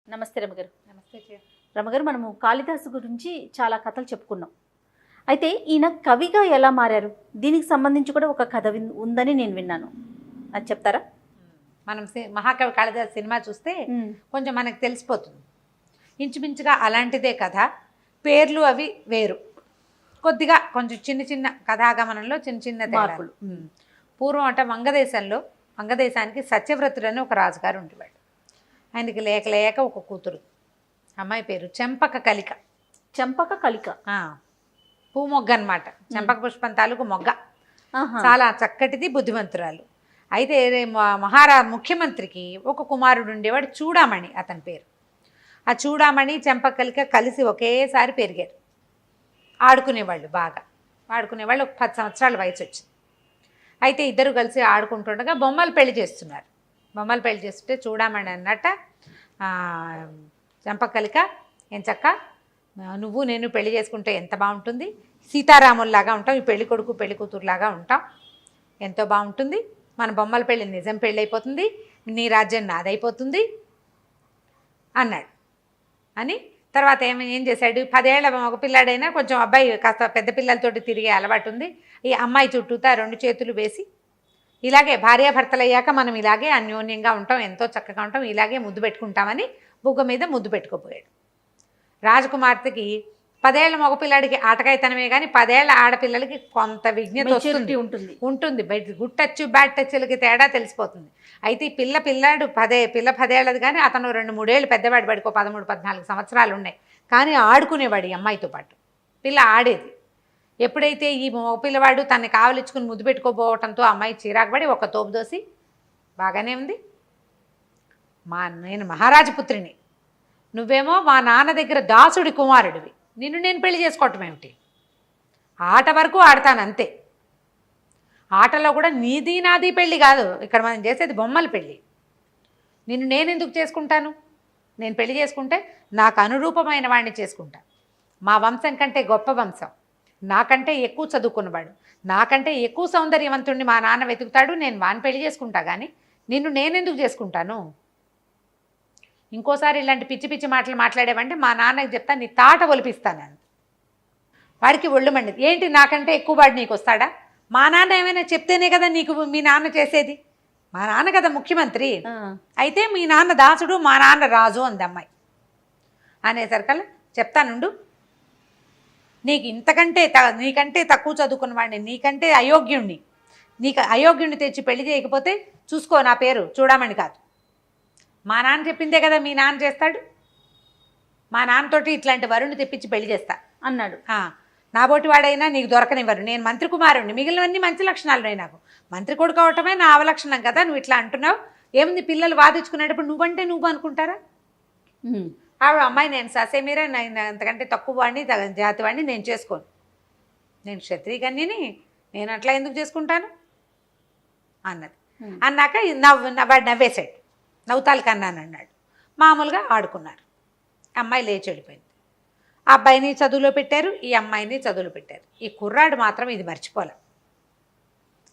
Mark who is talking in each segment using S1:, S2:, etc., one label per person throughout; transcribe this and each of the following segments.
S1: నమస్తే రమగారు.
S2: నమస్తే జయ.
S1: రమగారు, మనము కాళిదాసు గురించి చాలా కథలు చెప్పుకున్నాం. అయితే ఈయన కవిగా ఎలా మారారు? దీనికి సంబంధించి కూడా ఒక కథ ఉందని నేను విన్నాను. అది చెప్తారా?
S2: మనం మహాకవి కాళిదాసు సినిమా చూస్తే కొంచెం మనకు తెలిసిపోతుంది. ఇంచుమించుగా అలాంటిదే కథ, పేర్లు అవి వేరు, కొద్దిగా కొంచెం చిన్న చిన్న కథాగమనంలో చిన్న చిన్న మార్పులు. పూర్వం అంటే వంగదేశానికి సత్యవ్రతుడని ఒక రాజుగారు ఉండేవాడు. ఆయనకి లేక లేక ఒక కూతురు, అమ్మాయి పేరు చెంపక కలిక.
S1: చెంపక కలిక
S2: పూ మొగ్గ అనమాట. చెంపక పుష్పం తాలూకు మొగ్గ, చాలా చక్కటిది, బుద్ధిమంతురాలు. అయితే ముఖ్యమంత్రికి ఒక కుమారుడు ఉండేవాడు, చూడామణి అతని పేరు. ఆ చూడామణి చెంపక కలిక కలిసి ఒకేసారి పెరిగారు. ఆడుకునేవాళ్ళు, బాగా ఆడుకునేవాళ్ళు. ఒక 10 సంవత్సరాల వయసు వచ్చింది. అయితే ఇద్దరు కలిసి ఆడుకుంటుండగా బొమ్మలు పెళ్లి చేస్తున్నారు. బొమ్మలు పెళ్లి చేస్తుంటే చూడామణి అన్నట్ట, చెంపకలిక ఎంచక్క నువ్వు నేను పెళ్లి చేసుకుంటే ఎంత బాగుంటుంది, సీతారాముల్లాగా ఉంటాం, ఈ పెళ్లి కొడుకు పెళ్లి కూతురులాగా ఉంటాం, ఎంతో బాగుంటుంది, మన బొమ్మల పెళ్ళి నిజం పెళ్ళి అయిపోతుంది, నీ రాజ్యం నాదైపోతుంది అన్నాడు. అని తర్వాత ఏం చేశాడు, 10 ఏళ్ల ఒక పిల్లాడైనా కొంచెం అబ్బాయి కాస్త పెద్ద పిల్లలతోటి తిరిగే అలవాటు ఉంది. ఈ అమ్మాయి చుట్టూతా 2 చేతులు వేసి, ఇలాగే భార్యాభర్తలు అయ్యాక మనం ఇలాగే అన్యోన్యంగా ఉంటాం, ఎంతో చక్కగా ఉంటాం, ఇలాగే ముద్దు పెట్టుకుంటామని బుగ్గ మీద ముద్దు పెట్టుకోపోయాడు. రాజకుమార్తెకి 10 ఏళ్ల మగపిల్లాడికి ఆటకాయతనమే కానీ 10 ఏళ్ల ఆడపిల్లలకి కొంత విజ్ఞత ఉంటుంది. గుడ్ బ్యాడ్ టచ్లకి తేడా తెలిసిపోతుంది. అయితే ఈ పిల్లాడు 10 ఏళ్ళది కానీ అతను 2-3 ఏళ్ళు పెద్దవాడు, వాడికి 13-14 సంవత్సరాలు ఉన్నాయి. కానీ ఆడుకునేవాడు ఈ అమ్మాయితో పాటు. పిల్ల ఆడేది. ఎప్పుడైతే ఈ పిల్లవాడు తనని కావలించుకుని ముద్దు పెట్టుకోపోవటంతో అమ్మాయి చిరాకు పడి ఒక తోపు దోసి, బాగానే ఉంది, నేను మహారాజపుత్రిని, నువ్వేమో మా నాన్న దగ్గర దాసుడి కుమారుడివి, నిన్ను నేను పెళ్లి చేసుకోవటం ఏమిటి, ఆట వరకు ఆడతాను అంతే, ఆటలో కూడా నీది నాది పెళ్ళి కాదు, ఇక్కడ మనం చేసేది బొమ్మల పెళ్ళి, నిన్ను నేను ఎందుకు చేసుకుంటాను, నేను పెళ్లి చేసుకుంటే నాకు అనురూపమైన వాడిని చేసుకుంటా, మా వంశం కంటే గొప్ప వంశం, నాకంటే ఎక్కువ చదువుకున్నవాడు, నాకంటే ఎక్కువ సౌందర్యవంతుడిని మా నాన్న వెతుకుతాడు, నేను వాడిని పెళ్లి చేసుకుంటా, కానీ నిన్ను నేనెందుకు చేసుకుంటాను, ఇంకోసారి ఇలాంటి పిచ్చి పిచ్చి మాటలు మాట్లాడేవంటే మా నాన్నకి చెప్తా, నీ తాట ఒలిపిస్తాను. వాడికి ఒళ్ళు మండిది. ఏంటి నాకంటే ఎక్కువ వాడు నీకు వస్తాడా, మా నాన్న ఏమైనా చెప్తేనే కదా నీకు మీ నాన్న చేసేది, మా నాన్న కదా ముఖ్యమంత్రి, అయితే మీ నాన్న దాసుడు మా నాన్న రాజు అంది అమ్మాయి. అనేసరికల్లా చెప్తానుండు, నీకు నీకంటే తక్కువ చదువుకున్న వాడిని, నీకంటే అయోగ్యుణ్ణి, నీకు అయోగ్యుణ్ణి తెచ్చి పెళ్లి చేయకపోతే చూసుకో, నా పేరు చూడమని కాదు, మా నాన్న చెప్పిందే కదా మీ నాన్న చేస్తాడు, మా నాన్నతోటి ఇట్లాంటి వరుణ్ణి తెప్పించి పెళ్లి చేస్తా అన్నాడు. నాబోటి వాడైనా నీకు దొరకనివ్వరు, నేను మంత్రి కుమారుణ్ణి, మిగిలినవన్నీ మంచి లక్షణాలు ఉన్నాయి, నాకు మంత్రి కొడుకు అవటమే నా అవలక్షణం కదా, నువ్వు ఇట్లా అంటున్నావు, ఏముంది పిల్లలు వాదించుకునేటప్పుడు నువ్వంటే నువ్వు అనుకుంటారా, ఆవిడ అమ్మాయి నేను ససేమీరా, నేను అంతకంటే తక్కువ వాడిని జాతి వాడిని నేను చేసుకోను, నేను క్షత్రియ కన్యని, నేను అట్లా ఎందుకు చేసుకుంటాను అన్నది. అన్నాక వాడు నవ్వేశాడు, నవ్వుతాలు కన్నాను అన్నాడు. మామూలుగా ఆడుకున్నారు. అమ్మాయి లేచి వెళ్ళిపోయింది. ఆ అబ్బాయిని చదువులో పెట్టారు, ఈ అమ్మాయిని చదువులో పెట్టారు. ఈ కుర్రాడు మాత్రం ఇది మర్చిపోలే,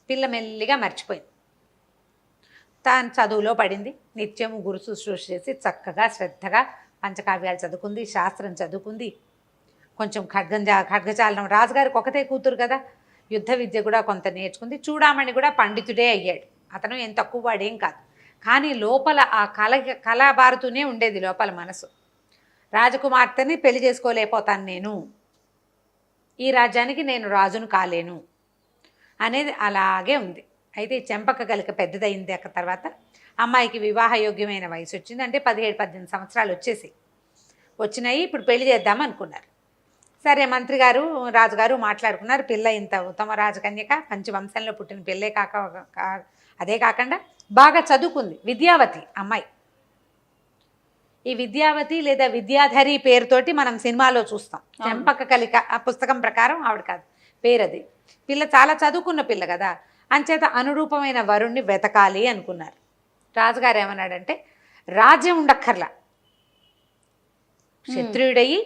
S2: పిల్ల మెల్లిగా మర్చిపోయింది. తాను చదువులో పడింది, నిత్యము గురు శుశ్రూష చేసి చక్కగా శ్రద్ధగా పంచకావ్యాలు చదువుకుంది, శాస్త్రం చదువుకుంది, కొంచెం ఖడ్గచాలనం, రాజుగారికి ఒకతే కూతురు కదా, యుద్ధ విద్య కూడా కొంత నేర్చుకుంది. చూడామణి కూడా పండితుడే అయ్యాడు, అతను ఏం తక్కువ వాడేం కాదు, కానీ లోపల ఆ కళాబారుతూనే ఉండేది లోపల మనసు. రాజకుమార్తెని పెళ్లి చేసుకోలేకపోతాను నేను, ఈ రాజ్యానికి నేను రాజును కాలేను అనేది అలాగే ఉంది. అయితే చెంపక కలిక పెద్దదైంది. తర్వాత అమ్మాయికి వివాహయోగ్యమైన వయసు వచ్చింది, అంటే 17-18 సంవత్సరాలు వచ్చినాయి. ఇప్పుడు పెళ్లి చేద్దాం అనుకున్నారు. సరే, మంత్రి గారు రాజుగారు మాట్లాడుకున్నారు. పిల్ల ఇంత ఉత్తమ రాజకన్యక, మంచి వంశంలో పుట్టిన పిల్లే అదే కాకుండా బాగా చదువుకుంది, విద్యావతి అమ్మాయి. ఈ విద్యావతి లేదా విద్యాధరి పేరుతోటి మనం సినిమాలో చూస్తాం. చెంపక కలిక ఆ పుస్తకం ప్రకారం ఆవిడ కాదు పేరు, అది. పిల్ల చాలా చదువుకున్న పిల్ల కదా, అంచేత అనురూపమైన వరుణ్ణి వెతకాలి అనుకున్నారు. రాజుగారు ఏమన్నాడంటే, రాజ్యం ఉండక్కర్లా, క్షత్రియుడయి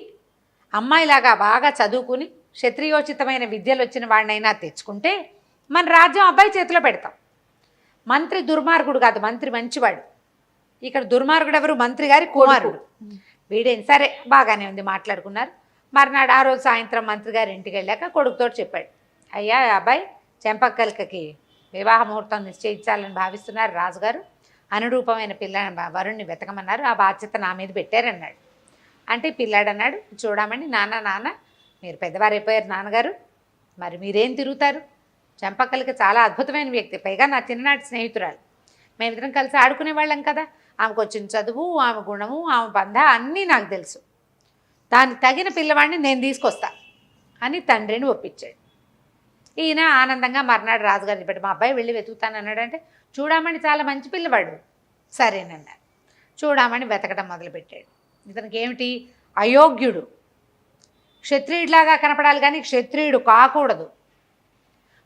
S2: అమ్మాయిలాగా బాగా చదువుకుని క్షత్రియోచితమైన విద్యలు వచ్చిన వాడినైనా తెచ్చుకుంటే మన రాజ్యం అబ్బాయి చేతిలో పెడతాం. మంత్రి దుర్మార్గుడు కాదు, మంత్రి మంచివాడు, ఇక్కడ దుర్మార్గుడు ఎవరు? మంత్రి గారి కుమారుడు. వీడేం సరే బాగానే ఉంది, మాట్లాడుకున్నారు. మర్నాడు ఆ రోజు సాయంత్రం మంత్రి గారి ఇంటికి వెళ్ళాక కొడుకుతో చెప్పాడు, అయ్యా అబ్బాయి చెంపక్కలకి వివాహ ముహూర్తం నిశ్చయించాలని భావిస్తున్నారు రాజుగారు, అనురూపమైన వరుణ్ణి వెతకమన్నారు, ఆ బాధ్యత నా మీద పెట్టారన్నాడు. అంటే పిల్లాడు అన్నాడు, చూడమని నాన్న మీరు పెద్దవారైపోయారు నాన్నగారు, మరి మీరేం తిరుగుతారు? చెంపక్కలకి చాలా అద్భుతమైన వ్యక్తి, పైగా నా చిన్ననాటి స్నేహితురాలు, మేమిద్దరం కలిసి ఆడుకునేవాళ్ళం కదా, ఆమెకు వచ్చిన చదువు, ఆమె గుణము, ఆమె బంధ అన్నీ నాకు తెలుసు, దానికి తగిన పిల్లవాడిని నేను తీసుకొస్తా అని తండ్రిని ఒప్పించాడు. ఈయన ఆనందంగా మర్నాడు రాజుగారిని పెట్టి మా అబ్బాయి వెళ్ళి వెతుకుతాను అన్నాడంటే, చూడమని చాలా మంచి పిల్లవాడు, సరేనన్నారు. చూడమని వెతకడం మొదలుపెట్టాడు. ఇతనికి ఏమిటి? అయోగ్యుడు, క్షత్రియుడిలాగా కనపడాలి కానీ క్షత్రియుడు కాకూడదు,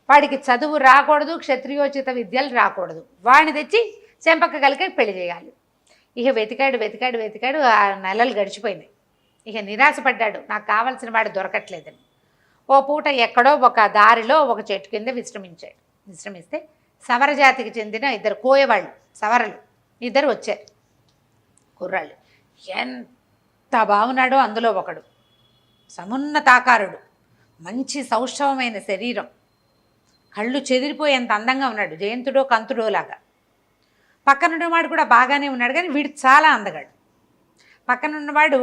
S2: వాడికి చదువు రాకూడదు, క్షత్రియోచిత విద్యలు రాకూడదు, వాడిని తెచ్చి చెంపక్కలకి పెళ్లి చేయాలి. ఇక వెతికాడు, ఆ నెలలు గడిచిపోయినాయి. ఇక నిరాశపడ్డాడు, నాకు కావాల్సిన వాడు దొరకట్లేదని. ఓ పూట ఎక్కడో ఒక దారిలో ఒక చెట్టు కింద విశ్రమిస్తే సవరజాతికి చెందిన ఇద్దరు కోయవాళ్ళు, సవరలు ఇద్దరు వచ్చారు. కుర్రాళ్ళు ఎంత బాగున్నాడో అందులో ఒకడు, సమున్నతాకారుడు, మంచి సౌష్ఠవమైన శరీరం, కళ్ళు చెదిరిపోయేంత అందంగా ఉన్నాడు, జయంతుడో కంతుడో లాగా. పక్కనున్నవాడు కూడా బాగానే ఉన్నాడు కానీ వీడు చాలా అందగాడు. పక్కనున్నవాడు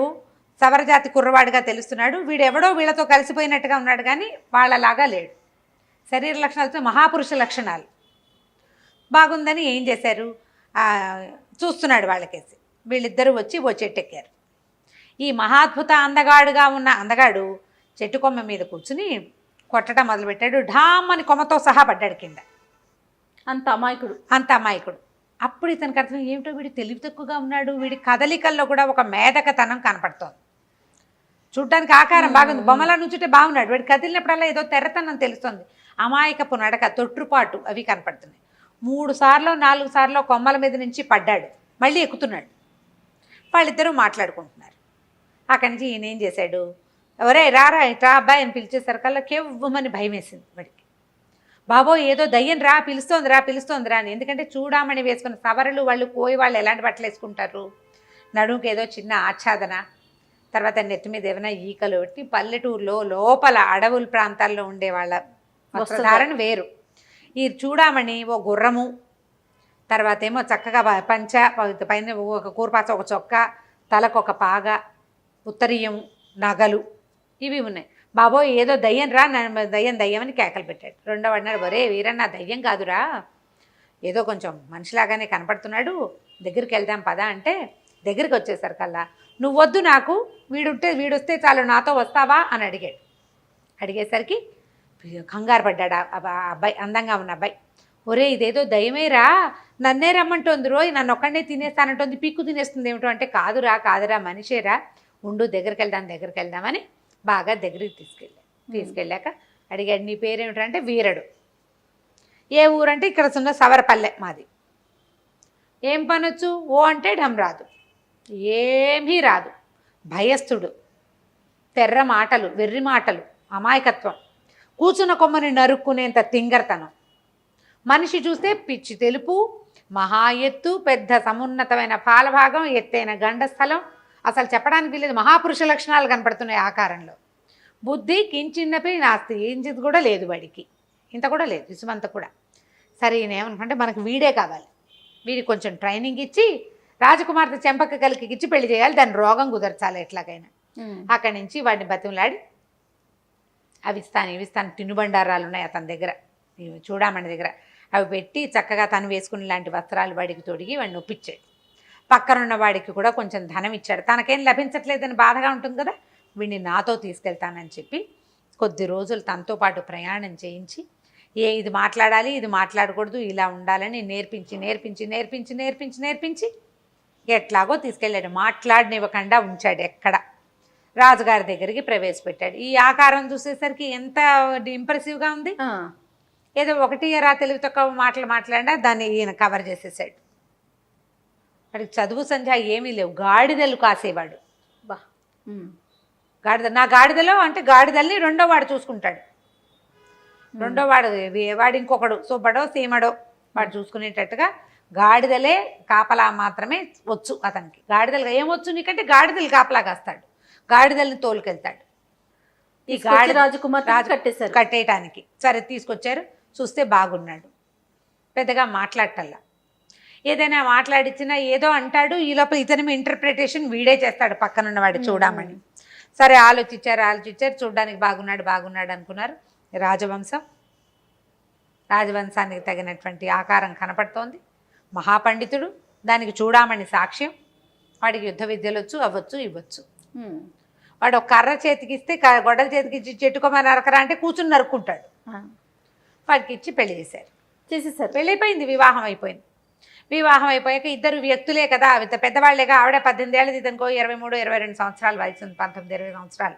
S2: సవరజాతి కుర్రవాడిగా తెలుస్తున్నాడు, వీడెవడో వీళ్ళతో కలిసిపోయినట్టుగా ఉన్నాడు కానీ వాళ్ళలాగా లేడు. శరీర లక్షణాలతో మహాపురుష లక్షణాలు. బాగుందని ఏం చేశారు, చూస్తున్నాడు వాళ్ళకేసి. వీళ్ళిద్దరూ వచ్చి ఓ చెట్టు ఎక్కారు. ఈ మహాద్భుత అందగాడుగా ఉన్న అందగాడు చెట్టు కొమ్మ మీద కూర్చుని కొట్టడం మొదలుపెట్టాడు. ఢామ్ అని కొమ్మతో సహా పడ్డాడు కింద.
S1: అంత అమాయకుడు. అప్పుడు ఇతనికి అర్థం, ఏమిటో వీడు తెలివి తక్కువగా ఉన్నాడు, వీడి కదలికల్లో కూడా ఒక మేధకతనం కనపడుతోంది. చూడ్డానికి ఆకారం బాగుంది, బొమ్మల నుంచుంటే బాగున్నాడు, వీడు కదిలినప్పుడల్లా ఏదో తెరతనం తెలుస్తుంది, అమాయకపు నడక, తొట్టుపాటు అవి కనపడుతున్నాయి. 3 సార్లు 4 సార్లు కొమ్మల మీద నుంచి పడ్డాడు, మళ్ళీ ఎక్కుతున్నాడు. వాళ్ళిద్దరూ మాట్లాడుకుంటున్నారు. అక్కడి నుంచి ఈయన ఏం చేశాడు, ఎవరే రారా ఇట్రా అబ్బాయి అని పిలిచేసరికల్లా కేవ్వమని భయం వేసింది వాడికి. బాబోయ్ ఏదో దయ్యం రా పిలుస్తోందిరా అని. ఎందుకంటే చూడామని వేసుకున్న సవరలు వాళ్ళు కోయి వాళ్ళు ఎలాంటి బట్టలు వేసుకుంటారు, నడుముకి ఏదో చిన్న ఆచ్ఛాదన, తర్వాత నెత్తి మీద ఏమైనా ఈకలు పెట్టి, పల్లెటూరులో లోపల అడవుల ప్రాంతాల్లో ఉండే వాళ్ళ వస్త్రధారణ వేరు. ఈ చూడామణి ఓ గుర్రము, తర్వాత ఏమో చక్కగా పంచ, పైన ఒక కూరపాచ, ఒక చొక్క, తలకు ఒక పాగ, ఉత్తరీయం, నగలు ఇవి ఉన్నాయి. బాబోయ్ ఏదో దయ్యం రా, దయ్యం అని కేకలు పెట్టాడు. రెండో అన్నాడు, ఒరే వీరన్న దయ్యం కాదురా, ఏదో కొంచెం మనిషిలాగానే కనపడుతున్నాడు, దగ్గరికి వెళ్దాం పదా అంటే, దగ్గరికి వచ్చేసరికల్లా నువ్వు వద్దు నాకు, వీడొస్తే చాలు నాతో వస్తావా అని అడిగాడు. అడిగేసరికి కంగారు పడ్డాడు అబ్బాయి, అందంగా ఉన్న అబ్బాయి. ఒరే ఇదేదో దయ్యమేరా, నన్నే రమ్మంటోంది రోయ్, నన్ను ఒక్కడే తినేస్తానంటోంది, పీక్కు తినేస్తుంది ఏమిటో అంటే, కాదురా మనిషేరా, ఉండు దగ్గరికి వెళ్దామని బాగా దగ్గరికి తీసుకెళ్ళాక అడిగాడు, నీ పేరేమిటంటే వీరడు. ఏ ఊరంటే ఇక్కడ ఉన్న సవరపల్లె మాది. ఏం పనొచ్చు? ఓ అంటే ఢమ్ రాదు, ఏమీ రాదు, భయస్థుడు, తెర్ర మాటలు, వెర్రి మాటలు, అమాయకత్వం, కూర్చున్న కొమ్మని నరుక్కునేంత తింగరతనం, మనిషి చూస్తే పిచ్చి తెలుపు, మహా ఎత్తు, పెద్ద సమున్నతమైన పాలభాగం, ఎత్తైన గండస్థలం, అసలు చెప్పడానికి వీలేదు, మహాపురుష లక్షణాలు కనపడుతున్నాయి ఆకారంలో. బుద్ధి కించిన్నపై నాస్తి, ఏంచిది కూడా లేదు వాడికి, ఇంత కూడా లేదు, ఇసుమంత కూడా. సరే ఈయనేమనుకుంటే మనకు వీడే కావాలి, వీడికి కొంచెం ట్రైనింగ్ ఇచ్చి రాజకుమార్తె చెంపక్కలకి ఇచ్చి పెళ్లి చేయాలి, దాని రోగం కుదర్చాలి ఎట్లాగైనా. అక్కడి నుంచి వాడిని బతిమలాడి అవి ఇస్తాను తినుబండారాలు ఉన్నాయి అతని దగ్గర, చూడమని దగ్గర, అవి పెట్టి చక్కగా తను వేసుకునే లాంటి వస్త్రాలు వాడికి తొడిగి వాడిని ఒప్పించాడు. పక్కనున్న వాడికి కూడా కొంచెం ధనం ఇచ్చాడు. తనకేం లభించట్లేదని బాధగా ఉంటుంది కదా, వీడిని నాతో తీసుకెళ్తానని చెప్పి కొద్ది రోజులు తనతో పాటు ప్రయాణం చేయించి, ఇది మాట్లాడాలి, ఇది మాట్లాడకూడదు, ఇలా ఉండాలని నేర్పించి ఎట్లాగో తీసుకెళ్ళాడు. మాట్లాడనివ్వకుండా ఉంచాడు. ఎక్కడ రాజుగారి దగ్గరికి ప్రవేశపెట్టాడు. ఈ ఆకారం చూసేసరికి ఎంత ఇంప్రెసివ్గా ఉంది. ఏదో ఒకటి తెలివి తక్కువ మాటలు మాట్లాడినా దాన్ని ఈయన కవర్ చేసేసాడు. వాడికి చదువు సంధ్య ఏమీ లేవు, గాడిదలు కాసేవాడు. నా గాడిదలో అంటే గాడిదల్ని రెండో వాడు చూసుకుంటాడు. రెండో వాడు ఇంకొకడు సుబ్బడో సీమడో వాడు చూసుకునేటట్టుగా
S2: గాడిదలే కాపలా మాత్రమే వచ్చు అతనికి. గాడిదలు ఏమొచ్చు నీకంటే గాడిదలు కాపలా కాస్తాడు, గాడిదల్ని తోలుకెళ్తాడు. ఈ గాడి
S3: రాజకుమార్ కట్టేశారు.
S2: కట్టేయటానికి సరే తీసుకొచ్చారు. చూస్తే బాగున్నాడు, పెద్దగా మాట్లాడటల్లా. ఏదైనా మాట్లాడించినా ఏదో అంటాడు, ఈ లోపల ఇతని ఇంటర్ప్రిటేషన్ వీడే చేస్తాడు పక్కనున్న వాడు చూడమని. సరే ఆలోచించారు, చూడడానికి బాగున్నాడు అనుకున్నారు. రాజవంశానికి తగినటువంటి ఆకారం కనపడుతోంది. మహాపండితుడు, దానికి చూడమని సాక్ష్యం. వాడికి యుద్ధ విద్యలు వచ్చు, అవ్వచ్చు ఇవ్వచ్చు. వాడు ఒక కర్ర చేతికిస్తే గొడ్డల చేతికిచ్చి చెట్టుకోమని నరకరా అంటే కూర్చుని నరుక్కుంటాడు. వాడికి ఇచ్చి పెళ్లి చేసేసారు. పెళ్ళైపోయింది, వివాహం అయిపోయింది. వివాహం అయిపోయాక ఇద్దరు వ్యక్తులే కదా, పెద్దవాళ్లేగా. ఆవిడ 18 ఏళ్ళది, ఇతనుకో 23, 22 సంవత్సరాలు వయసు ఉంది, 19, 20 సంవత్సరాలు.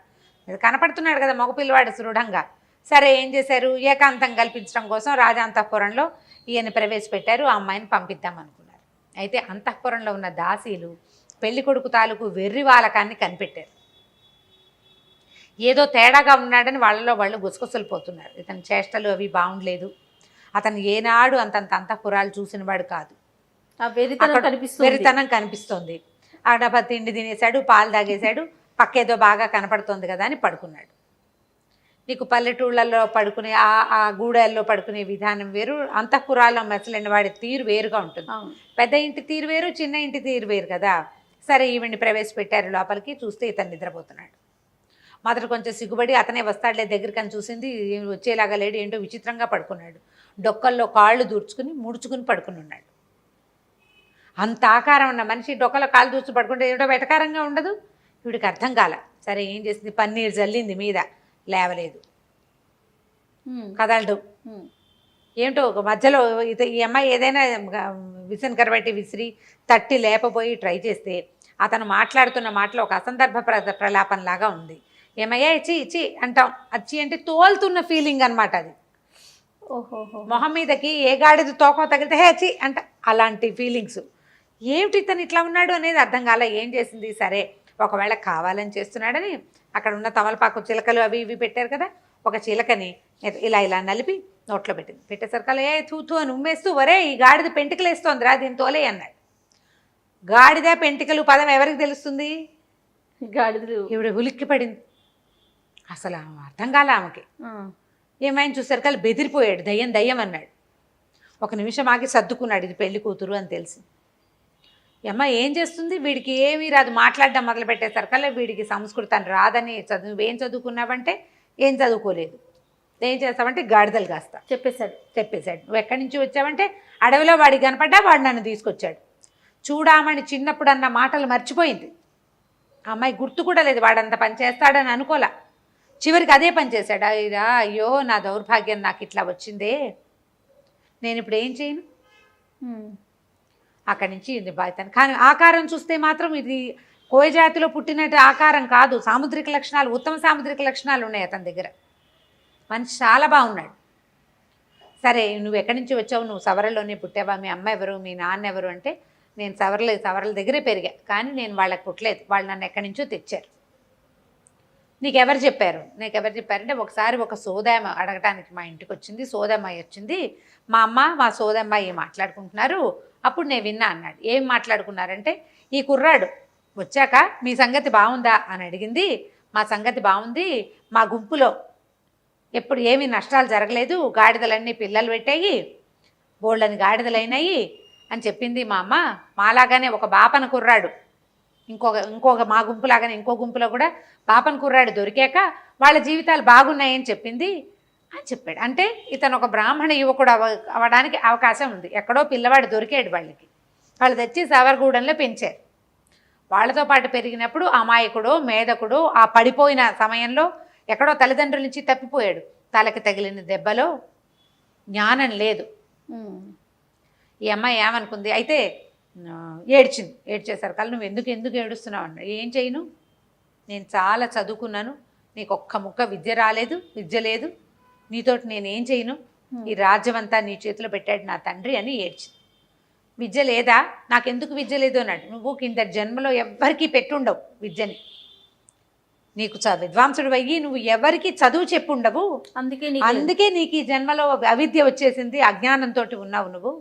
S2: కనపడుతున్నాడు కదా మగపిల్లవాడు దృఢంగా. సరే ఏం చేశారు, ఏకాంతం కల్పించడం కోసం రాజాంతఃపురంలో ఈయన ప్రవేశపెట్టారు. ఆ అమ్మాయిని పంపిద్దాం అనుకున్నారు. అయితే అంతఃపురంలో ఉన్న దాసీలు పెళ్లి కొడుకు తాలూకు వెర్రి వాలకాన్ని కనిపెట్టారు. ఏదో తేడాగా ఉన్నాడని వాళ్ళలో వాళ్ళు గుసగుసలు పోతున్నారు. ఇతని చేష్టలు అవి బాగుండలేదు. అతను ఏనాడు అంతంత అంతఃపురాలు చూసిన వాడు కాదు. వెరితనం కనిపిస్తోంది. ఆడ తిండి తినేశాడు, పాలు తాగేశాడు, పక్కేదో బాగా కనపడుతోంది కదా అని పడుకున్నాడు. నీకు పల్లెటూళ్ళల్లో పడుకునే ఆ గూడెల్లో పడుకునే విధానం వేరు, అంతఃపురాల్లో మెసలిన వాడి తీరు వేరుగా ఉంటుంది. పెద్ద ఇంటి తీరు వేరు, చిన్న ఇంటి తీరు వేరు కదా. సరే ఈవిడ్ని ప్రవేశపెట్టారు లోపలికి. చూస్తే ఇతను నిద్రపోతున్నాడు. మొదట కొంచెం సిగ్గుపడి అతనే వస్తాడులే దగ్గరికి అని చూసింది. వచ్చేలాగా లేడు, ఏంటో విచిత్రంగా పడుకున్నాడు. డొక్కల్లో కాళ్ళు దూర్చుకుని ముడుచుకుని పడుకుని ఉన్నాడు. అంత ఆకారం ఉన్న మనిషి డొక్కలో కాళ్ళు దూర్చు పడుకుంటే ఏమిటో వెటకారంగా ఉండదు. వీడికి అర్థం కాల. సరే ఏం చేసింది, పన్నీరు జల్లింది మీద, లేవలేదు, కదలడు. ఏమిటో ఒక మధ్యలో ఈ అమ్మాయి ఏదైనా విసన్ కరబెట్టి విసిరి తట్టి లేపబోయి ట్రై చేస్తే అతను మాట్లాడుతున్న మాటలో ఒక అసందర్భ ప్రలాపంలాగా ఉంది. ఏమయ్యా ఇచ్చి ఇచ్చి అంటాం, అచ్చి అంటే తోలుతున్న ఫీలింగ్ అనమాట అది. మొహం మీదకి ఏ గాడిద తోకో తగిలితే హే అచ్చి అంట, అలాంటి ఫీలింగ్స్. ఏమిటి ఇతను ఇట్లా ఉన్నాడు అనేది అర్థం కాల. ఏం చేసింది, సరే ఒకవేళ కావాలని చేస్తున్నాడని అక్కడ ఉన్న తమలపాకు చిలకలు అవి ఇవి పెట్టారు కదా, ఒక చిలకని ఇలా నలిపి నోట్లో పెట్టింది. పెట్టేసరికల్లా ఏ తూ అని ఉమ్మేస్తూ, వరే ఈ గాడిద పెంటికలు వేస్తోందిరా, దీని తోలే అన్నాడు. గాడిద పెంటికలు పదం ఎవరికి తెలుస్తుంది,
S3: గాడిదలు.
S2: ఈవిడ ఉలిక్కి పడింది. అసలు అర్థం కాల ఆమెకి. ఏమైనా చూసరికల్లా బెదిరిపోయాడు. దయ్యం అన్నాడు. ఒక నిమిషం ఆగి సర్దుకున్నాడు, ఇది పెళ్లి కూతురు అని తెలిసి. అమ్మ ఏం చేస్తుంది, వీడికి ఏమీ రాదు, మాట్లాడడం మొదలు పెట్టేసరికల్లా వీడికి సంస్కృతం రాదని, ఏం చదువుకున్నావంటే ఏం చదువుకోలేదు, ఏం చేస్తావంటే గాడిదలు కాస్తా చెప్పేశాడు. నువ్వు ఎక్కడి నుంచి వచ్చావంటే అడవిలో వాడికి కనపడ్డా వాడు నన్ను తీసుకొచ్చాడు. చూడామని చిన్నప్పుడు అన్న మాటలు మర్చిపోయింది. ఆ అమ్మాయి గుర్తు కూడా లేదు, వాడంత పని చేస్తాడని అనుకోలే. చివరికి అదే పని చేశాడు. అయ్యో నా దౌర్భాగ్యం, నాకు ఇట్లా వచ్చిందే, నేను ఇప్పుడు ఏం చేయను. అక్కడి నుంచి ఇది బాధ్యత. కానీ ఆకారం చూస్తే మాత్రం ఇది కోయ జాతిలో పుట్టినట్టు ఆకారం కాదు. సాముద్రిక లక్షణాలు, ఉత్తమ సాముద్రిక లక్షణాలు ఉన్నాయి అతని దగ్గర. మనిషి చాలా బాగున్నాడు. సరే నువ్వు ఎక్కడి నుంచి వచ్చావు, నువ్వు సవరలోనే పుట్టావా, మీ అమ్మ ఎవరు, మీ నాన్న ఎవరు అంటే, నేను సవరల దగ్గరే పెరిగా, కానీ నేను వాళ్ళకి పుట్టలేదు, వాళ్ళు నన్ను ఎక్కడి నుంచో తెచ్చారు. నీకెవరు చెప్పారంటే, ఒకసారి ఒక సోదమ్మ అడగటానికి మా ఇంటికి వచ్చింది. సోదమ్మాయి వచ్చింది, మా అమ్మ మా సోదమ్మాయి మాట్లాడుకుంటున్నారు, అప్పుడు నేను విన్నా అన్నాడు. ఏం మాట్లాడుకున్నారంటే, ఈ కుర్రాడు వచ్చాక మీ సంగతి బాగుందా అని అడిగింది. మా సంగతి బాగుంది, మా గుంపులో ఎప్పుడు ఏమీ నష్టాలు జరగలేదు, గాడిదలన్నీ పిల్లలు పెట్టాయి, బోళ్ళని గాడిదలైనాయి అని చెప్పింది మా అమ్మ. మాలాగానే ఒక బాపన కుర్రాడు, ఇంకొక మా గుంపులాగానే ఇంకో గుంపులో కూడా పాపన కుర్రాడు దొరికాక వాళ్ళ జీవితాలు బాగున్నాయని చెప్పింది అని చెప్పాడు. అంటే ఇతను ఒక బ్రాహ్మణ యువకుడు అవ్వడానికి అవకాశం ఉంది. ఎక్కడో పిల్లవాడు దొరికాడు వాళ్ళకి, వాళ్ళు తెచ్చి సవర్గూడెంలో పెంచారు. వాళ్ళతో పాటు పెరిగినప్పుడు అమాయకుడు మేధకుడు ఆ పడిపోయిన సమయంలో ఎక్కడో తల్లిదండ్రుల నుంచి తప్పిపోయాడు. తలకి తగిలిన దెబ్బలో జ్ఞానం లేదు. ఈ అమ్మాయి ఏమనుకుంది అయితే ఏడ్చేసరికి నువ్వు ఎందుకు ఏడుస్తున్నావు అన్నాడు. ఏం చేయను, నేను చాలా చదువుకున్నాను, నీకు ఒక్క ముక్క విద్య లేదు, నీతోటి నేనేం చేయను, ఈ రాజ్యమంతా నీ చేతిలో పెట్టాడు నా తండ్రి అని ఏడ్చింది. విద్య లేదా, నాకెందుకు విద్య లేదు అన్నాడు. నువ్వు కింద జన్మలో ఎవ్వరికీ పెట్టుండవు విద్యని, నీకు విద్వాంసుడు అయ్యి నువ్వు ఎవరికి చదువు చెప్పుండవు, అందుకే నీకు ఈ జన్మలో అవిద్య వచ్చేసింది, అజ్ఞానంతో ఉన్నావు నువ్వు.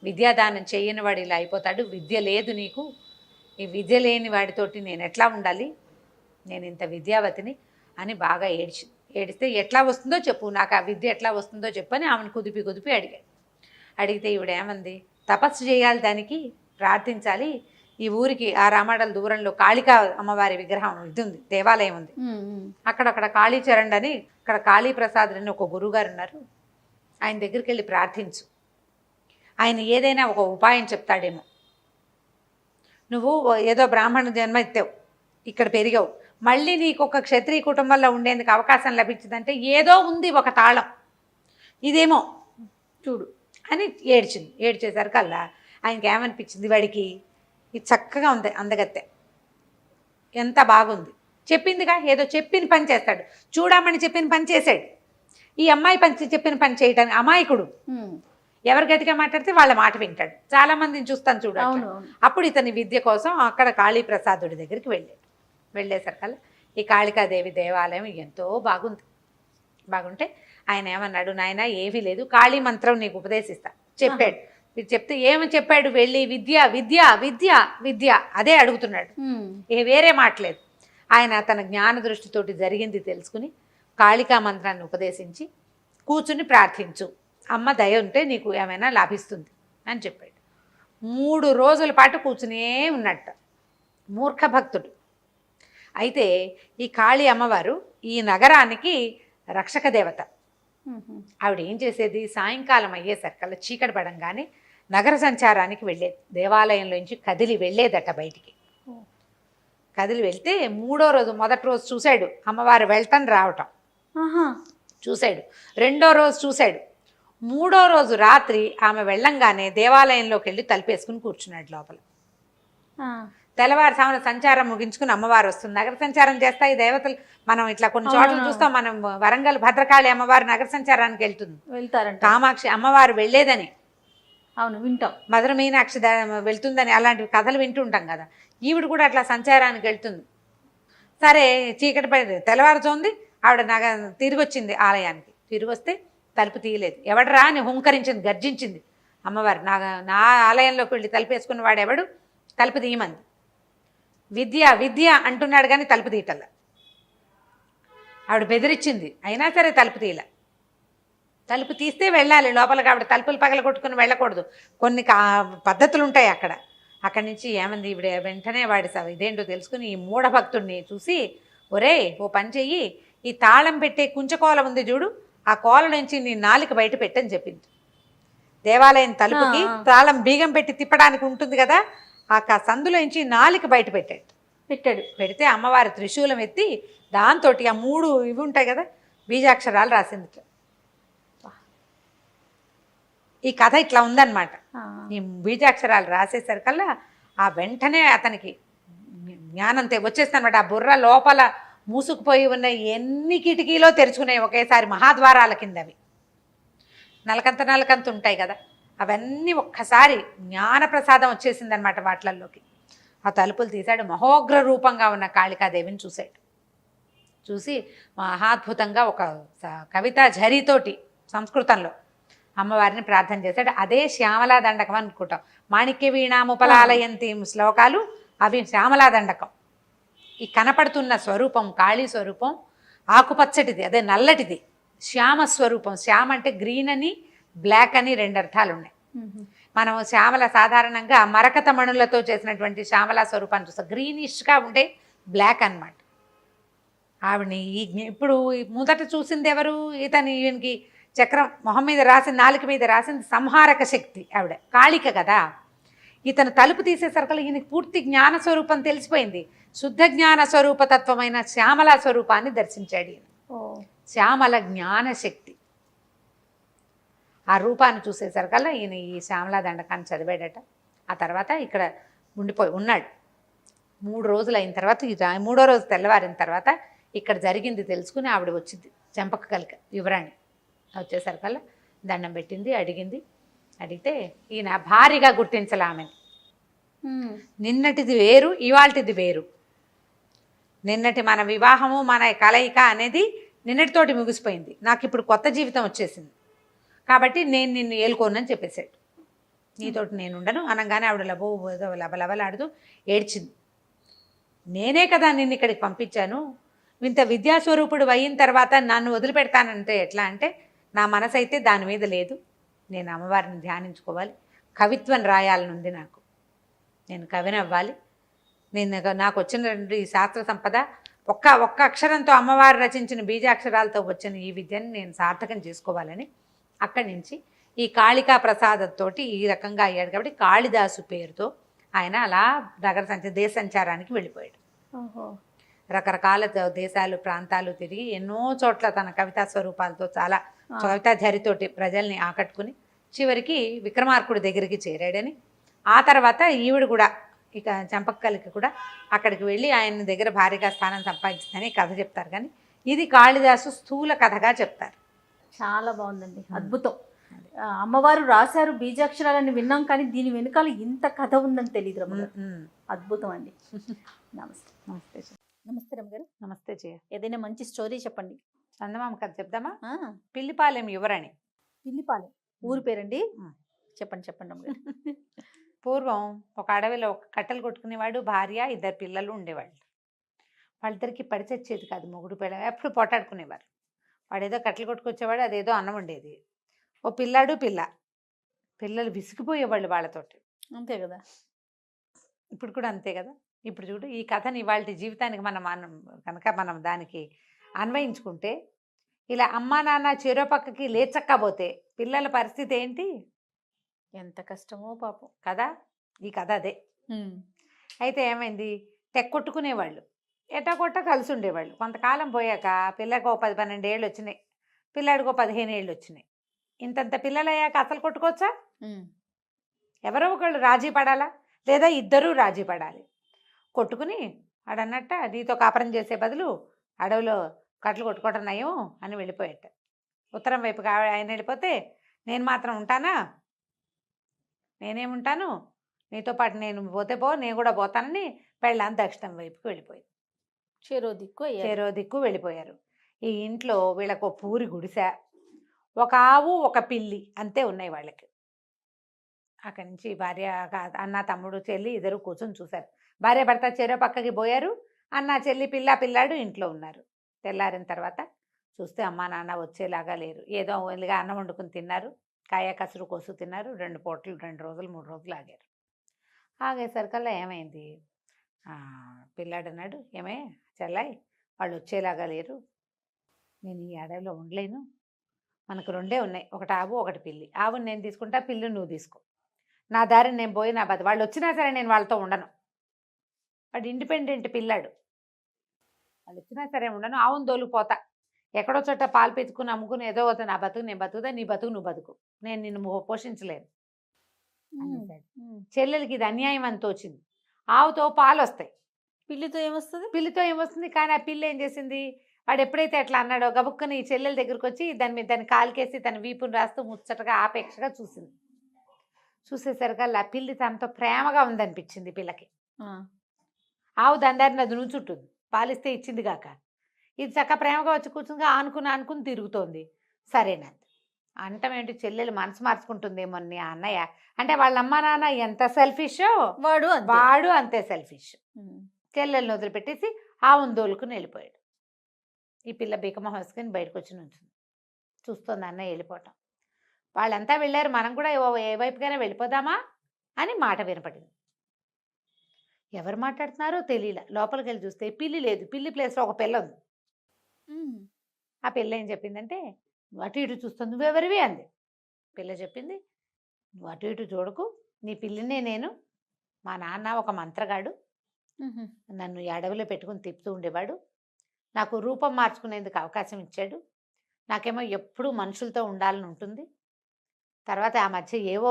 S2: విద్యాదానం చేయని వాడు ఇలా అయిపోతాడు, విద్య లేదు నీకు, ఈ విద్య లేని వాడితోటి నేను ఎట్లా ఉండాలి, నేను ఇంత విద్యావతిని అని బాగా ఏడిస్తే ఎట్లా వస్తుందో చెప్పు, నాకు ఆ విద్య ఎట్లా వస్తుందో చెప్పు అని ఆమెను కుదిపి అడిగాడు. అడిగితే ఈవిడ ఏమంది, తపస్సు చేయాలి, దానికి ప్రార్థించాలి, ఈ ఊరికి ఆ రామాడల దూరంలో కాళికా అమ్మవారి విగ్రహం ఇది ఉంది, దేవాలయం ఉంది, అక్కడ కాళీచరణ్ అని అక్కడ కాళీప్రసాద్ అని ఒక గురువుగారు ఉన్నారు, ఆయన దగ్గరికి వెళ్ళి ప్రార్థించు, ఆయన ఏదైనా ఒక ఉపాయం చెప్తాడేమో. నువ్వు ఏదో బ్రాహ్మణ జన్మ ఎత్తావు, ఇక్కడ పెరిగావు, మళ్ళీ నీకు ఒక క్షత్రియ కుటుంబంలో ఉండేందుకు అవకాశం లభించిందంటే ఏదో ఉంది ఒక తాళం, ఇదేమో చూడు అని ఏడ్చేసరికల్లా ఆయనకి ఏమనిపించింది, వాడికి ఇది చక్కగా ఉంది అందగత్తె, ఎంత బాగుంది, చెప్పిందిగా ఏదో చెప్పిన పని చేస్తాడు, చూడమని చెప్పిన పని చేశాడు. ఈ అమ్మాయి చెప్పిన పని చేయటానికి అమాయకుడు, ఎవరు గట్టిగా మాట్లాడితే వాళ్ళ మాట వింటాడు. చాలా మందిని చూస్తాను చూడండి. అప్పుడు ఇతని విద్య కోసం అక్కడ కాళీప్రసాదుడి దగ్గరికి వెళ్ళేసరికల్లా ఈ కాళికాదేవి దేవాలయం ఎంతో బాగుంటే ఆయన ఏమన్నాడు, నాయన ఏమీ లేదు, కాళీ మంత్రం నీకు ఉపదేశిస్తా చెప్పాడు. ఇది చెప్తే ఏమని చెప్పాడు, వెళ్ళి విద్య విద్య విద్య విద్య అదే అడుగుతున్నాడు, వేరే మాట్లేదు. ఆయన తన జ్ఞాన దృష్టితోటి జరిగింది తెలుసుకుని కాళికా మంత్రాన్ని ఉపదేశించి కూర్చుని ప్రార్థించు, అమ్మ దయ ఉంటే నీకు ఏమైనా లాభిస్తుంది అని చెప్పాడు. 3 రోజుల పాటు కూర్చునే ఉన్నట్ట, మూర్ఖ భక్తుడు. అయితే ఈ కాళీ అమ్మవారు ఈ నగరానికి రక్షక దేవత. ఆవిడ ఏం చేసేది, సాయంకాలం అయ్యేసరికల్లా చీకటి పడంగానే నగర సంచారానికి వెళ్ళేది, దేవాలయంలోంచి కదిలి వెళ్ళేదట బయటికి. కదిలి వెళ్తే 3వ రోజు, మొదటి రోజు చూశాడు అమ్మవారు వెళ్ళటం రావటం చూశాడు, 2వ రోజు చూశాడు, 3వ రోజు రాత్రి ఆమె వెళ్ళంగానే దేవాలయంలోకి వెళ్ళి తలుపేసుకుని కూర్చున్నాడు లోపల. తెల్లవారుసామున సంచారం ముగించుకుని అమ్మవారు వస్తుంది, నగర సంచారం చేస్తాయి దేవతలు. మనం ఇట్లా కొన్ని చోట్ల చూస్తాం, మనం వరంగల్ భద్రకాళి అమ్మవారు నగర సంచారానికి వెళ్తారంట, కామాక్షి అమ్మవారు వెళ్ళేదని,
S3: అవును వింటాం,
S2: మధుర మీనాక్షి వెళ్తుందని అలాంటివి కథలు వింటుంటాం కదా. ఈవిడ కూడా అట్లా సంచారానికి వెళ్తుంది. సరే చీకటి పడి తెల్లవారుతోంది, ఆవిడ తిరిగి వచ్చింది ఆలయానికి. తిరిగి వస్తే తలుపు తీయలేదు. ఎవడరా అని హుంకరించింది, గర్జించింది అమ్మవారు. నా ఆలయంలోకి వెళ్ళి తలుపు వేసుకున్న వాడు ఎవడు, తలుపు తీయమంది. విద్య విద్య అంటున్నాడు కానీ తలుపు తీయటల్లా. ఆవిడ బెదిరించింది, అయినా సరే తలుపు తీయలే. తలుపు తీస్తే వెళ్ళాలి లోపలికి, ఆవిడ తలుపులు పగల కొట్టుకుని వెళ్ళకూడదు, కొన్ని పద్ధతులు ఉంటాయి అక్కడ. అక్కడి నుంచి ఏమంది ఈవిడ, వెంటనే వాడి ఇదేంటో తెలుసుకుని ఈ మూఢభక్తుడిని చూసి, ఒరే ఓ పని చెయ్యి, ఈ తాళం పెట్టే కుంచకోల ఉంది చూడు, ఆ కోల నుంచి నీ నాలుక బయట పెట్టని చెప్పింది. దేవాలయం తలుపుకి తాళం బీగం పెట్టి తిప్పడానికి ఉంటుంది కదా, ఆ సందులోంచి నాలుక బయట పెట్టాడు. పెడితే అమ్మవారి త్రిశూలం ఎత్తి దాంతో ఆ 3 ఇవి ఉంటాయి కదా బీజాక్షరాలు రాసింది. ఈ కథ ఇట్లా ఉందన్నమాట. ఈ బీజాక్షరాలు రాసేసరికల్లా ఆ వెంటనే అతనికి జ్ఞానం వచ్చేస్తుందన్నమాట. ఆ బుర్ర లోపల మూసుకుపోయి ఉన్న ఎన్ని కిటికీలో తెరుచుకున్నాయి ఒకేసారి, మహాద్వారాల కింద అవి నలకంత ఉంటాయి కదా, అవన్నీ ఒక్కసారి జ్ఞానప్రసాదం వచ్చేసిందనమాట వాటిల్లోకి. ఆ తలుపులు తీశాడు, మహోగ్ర రూపంగా ఉన్న కాళికాదేవిని చూశాడు. చూసి మహాద్భుతంగా ఒక కవితా ఝరితోటి సంస్కృతంలో అమ్మవారిని ప్రార్థన చేశాడు. అదే శ్యామలా దండకం అనుకుంటాం, మాణిక్య వీణాముపలాలయంతి శ్లోకాలు అవి శ్యామలా దండకం. ఈ కనపడుతున్న స్వరూపం కాళీ స్వరూపం ఆకుపచ్చటిది, అదే నల్లటిది శ్యామ స్వరూపం. శ్యామ అంటే గ్రీన్ అని బ్లాక్ అని 2 అర్థాలు ఉన్నాయి. మనం శ్యామల సాధారణంగా మరకత మణులతో చేసినటువంటి శ్యామలా స్వరూపాన్ని చూస్తాం, గ్రీనిష్గా ఉండే బ్లాక్ అన్నమాట. ఆవిడని ఇప్పుడు మొదట చూసింది ఎవరు, ఈయనకి చక్రం మొహం మీద రాసింది, నాలుక మీద రాసింది సంహారక శక్తి ఆవిడ, కాళిక కదా. ఇతను తలుపు తీసేసరికి ఈయనకి పూర్తి జ్ఞాన స్వరూపం తెలిసిపోయింది. శుద్ధ జ్ఞాన స్వరూపతత్వమైన శ్యామలా స్వరూపాన్ని దర్శించాడు ఈయన. శ్యామల జ్ఞానశక్తి ఆ రూపాన్ని చూసేసరికల్లా ఈయన ఈ శ్యామలా దండకాన్ని చదివాడట. ఆ తర్వాత ఇక్కడ ఉన్నాడు 3 రోజులు అయిన తర్వాత, 3వ రోజు తెల్లవారిన తర్వాత ఇక్కడ జరిగింది తెలుసుకుని ఆవిడ వచ్చింది చెంపక కలిక యువరాణి. వచ్చేసరికల్లా దండం పెట్టింది, అడిగితే ఈయన భారీగా గుర్తించాలి ఆమెని. నిన్నటిది వేరు, ఇవాళటిది వేరు. నిన్నటి మన వివాహము మన కలయిక అనేది నిన్నటితోటి ముగిసిపోయింది, నాకు ఇప్పుడు కొత్త జీవితం వచ్చేసింది కాబట్టి నేను నిన్ను ఏలుకోనని చెప్పేశాడు.
S1: నీతోటి నేను ఉండను అనగానే ఆవిడ లబలబలాడుతూ ఏడ్చింది. నేనే కదా నిన్ను ఇక్కడికి పంపించాను, ఇంత విద్యాస్వరూపుడు అయిన తర్వాత నన్ను వదిలిపెడతానంటే ఎట్లా అంటే, నా మనసు అయితే దాని మీద లేదు. నేను అమ్మవారిని ధ్యానించుకోవాలి, కవిత్వం రాయాలనుంది నాకు, నేను కవిని అవ్వాలి, నాకు వచ్చిన ఈ శాస్త్ర సంపద ఒక్క అక్షరంతో అమ్మవారు రచించిన బీజాక్షరాలతో వచ్చిన ఈ విద్యను నేను సార్థకం చేసుకోవాలని అక్కడి నుంచి ఈ కాళికా ప్రసాదంతోటి ఈ రకంగా అయ్యాడు. కాబట్టి కాళిదాసు పేరుతో ఆయన అలా దేశ సంచారానికి వెళ్ళిపోయాడు. రకరకాల దేశాలు ప్రాంతాలు తిరిగి ఎన్నో చోట్ల తన కవితా స్వరూపాలతో చాలా కవితా ధరితోటి ప్రజల్ని ఆకట్టుకుని చివరికి విక్రమార్కుడి దగ్గరికి చేరాడని, ఆ తర్వాత ఈవిడ కూడా ఇక చంపక్కలకి కూడా అక్కడికి వెళ్ళి ఆయన దగ్గర భారీగా స్థానం సంపాదించిందని కథ చెప్తారు. కానీ ఇది కాళిదాసు స్థూల కథగా చెప్తారు.
S3: చాలా బాగుందండి, అద్భుతం. అమ్మవారు రాశారు బీజాక్షరాలని విన్నాం, కానీ దీని వెనకాల ఇంత కథ ఉందని తెలియదు రమ్మగారు. అద్భుతం అండి. నమస్తే.
S1: నమస్తే.
S3: నమస్తే రమ్మగారు.
S1: నమస్తే జయ.
S3: ఏదైనా మంచి స్టోరీ చెప్పండి.
S1: చందమామ కథ చెప్దామా? పిల్లిపాలెం యువరాణి.
S3: పిల్లిపాలెం ఊరు పేరండి? చెప్పండి చెప్పండి రమ్మగారు.
S1: పూర్వం ఒక అడవిలో ఒక కట్టెలు కొట్టుకునేవాడు, భార్య, 2 పిల్లలు ఉండేవాళ్ళు. వాళ్ళిద్దరికి పడి చచ్చేది కాదు, మొగుడు పిల్ల ఎప్పుడు పోటాడుకునేవారు. వాడేదో కట్టెలు కొట్టుకొచ్చేవాడు, అదేదో అన్నం ఉండేది. ఓ పిల్లాడు పిల్లలు విసిగిపోయేవాళ్ళు వాళ్ళతోటి.
S3: అంతే కదా,
S1: ఇప్పుడు కూడా అంతే కదా. ఇప్పుడు చూడు, ఈ కథని వాళ్ళ జీవితానికి మనం కనుక మనం దానికి అన్వయించుకుంటే, ఇలా అమ్మా నాన్న చెరో పక్కకి లేచక్కపోతే పిల్లల పరిస్థితి ఏంటి?
S3: ఎంత కష్టమో పాపం
S1: కదా. ఈ కథ అదే. అయితే ఏమైంది, తెక్కొట్టుకునేవాళ్ళు, ఎట్టకొట్ట కలిసి ఉండేవాళ్ళు. కొంతకాలం పోయాక పిల్లకి 10-12 ఏళ్ళు వచ్చినాయి, పిల్లాడికో 15 ఏళ్ళు వచ్చినాయి. ఇంతంత పిల్లలు అయ్యాక అసలు కొట్టుకోవచ్చా? ఎవరో ఒకళ్ళు రాజీ పడాలా, లేదా ఇద్దరూ రాజీ పడాలి. కొట్టుకుని ఆడన్నట్ట నీతో కాపురం చేసే బదులు అడవిలో కట్టలు కొట్టుకోవటం నయం అని వెళ్ళిపోయేట. ఉత్తరం వైపుకి ఆయన వెళ్ళిపోతే, నేను మాత్రం ఉంటానా, నేనేముంటాను, నీతో పాటు నేను పోతే నేను కూడా పోతానని పెళ్ళాం దక్షిణం వైపుకి వెళ్ళిపోయింది. చెరో దిక్కు వెళ్ళిపోయారు. ఈ ఇంట్లో వీళ్ళకు పూరి గుడిసె, ఒక ఆవు, ఒక పిల్లి అంతే ఉన్నాయి వాళ్ళకి. అక్కడి నుంచి భార్య, అన్న, తమ్ముడు, చెల్లి ఇద్దరు కూర్చొని చూశారు. భార్య భర్త చెరో పక్కకి పోయారు. అన్న, చెల్లి, పిల్లాడు ఇంట్లో ఉన్నారు. తెల్లారిన తర్వాత చూస్తే అమ్మా నాన్న వచ్చేలాగా లేరు. ఏదో ఇలాగా అన్నం వండుకుని తిన్నారు, కాయ కసురు కోసు తిన్నారు. 2 పూటలు 2 రోజులు 3 రోజులు ఆగారు. ఆగేసరికల్లా ఏమైంది, పిల్లాడు అన్నాడు, ఏమే చెల్లాయి, వాళ్ళు వచ్చేలాగా లేరు, నేను ఈ అడవిలో ఉండలేను, మనకు 2 ఉన్నాయి, ఒకటి ఆవు ఒకటి పిల్లి. ఆవుని నేను తీసుకుంటా, పిల్లి నువ్వు తీసుకో, నా దారిని నేను పోయి నా బతి, వాళ్ళు వచ్చినా సరే నేను వాళ్ళతో ఉండను. వాడు ఇండిపెండెంట్ పిల్లాడు, వాళ్ళు వచ్చినా సరే ఉండను, ఆవును దోలుకుపోతా, ఎక్కడో చోట పాలు పెట్టుకుని అమ్ముకుని ఏదో అవుతుంది, నా బతుకు నేను బతుకుతా, నీ బతుకు నువ్వు బతుకు, నేను నిన్ను పోషించలేను అనేసాడు. చెల్లెలకి ఇది అన్యాయం అని తోచింది. ఆవుతో పాలు వస్తాయి,
S3: పిల్లితో
S1: ఏమొస్తుంది? కానీ ఆ పిల్లి ఏం చేసింది, వాడు ఎప్పుడైతే అట్లా అన్నాడో గబుక్కుని ఈ చెల్లెల దగ్గరికి వచ్చి దాన్ని కాలికేసి తన వీపుని రాస్తూ ముచ్చటగా ఆపేక్షగా చూసింది. చూసేసరికల్లా ఆ పిల్లి తనతో ప్రేమగా ఉందనిపించింది పిల్లకి. ఆవు దాని అది నుంచుంటుంది, పాలిస్తే ఇచ్చింది కాక, ఇది చక్క ప్రేమగా వచ్చి కూర్చుని ఆనుకుని తిరుగుతోంది. సరేనంది అంటం ఏంటి, చెల్లెలు మనసు మార్చుకుంటుందేమో నీ అన్నయ్య అంటే, వాళ్ళ అమ్మ నాన్న ఎంత సెల్ఫిషో వాడు అంతే సెల్ఫిష్. చెల్లెల్ని వదిలిపెట్టేసి ఆవును దోలుకుని వెళ్ళిపోయాడు. ఈ పిల్ల బీకమొహం వేసుకుని బయటకు వచ్చి నుంచుంది, చూస్తుంది అన్నయ్య వెళ్ళిపోవటం. వాళ్ళంతా వెళ్ళారు, మనం కూడా ఏ వైపుకైనా వెళ్ళిపోదామా అని మాట వినపడింది. ఎవరు మాట్లాడుతున్నారో తెలియలే. లోపలికి వెళ్ళి చూస్తే పిల్లి లేదు, పిల్లి ప్లేస్లో ఒక పిల్ల ఉంది. ఆ పిల్ల ఏం చెప్పిందంటే, నువ్వు అటు ఇటు చూస్తుంది, నువ్వెవరివి అంది. పిల్ల చెప్పింది, నువ్వు అటు ఇటు చూడకు, నీ పిల్లినే నేను, మా నాన్న ఒక మంత్రగాడు, నన్ను ఈ అడవిలో పెట్టుకుని తిప్పుతూ ఉండేవాడు, నాకు రూపం మార్చుకునేందుకు అవకాశం ఇచ్చాడు, నాకేమో ఎప్పుడూ మనుషులతో ఉండాలని ఉంటుంది. తర్వాత ఆ మధ్య ఏవో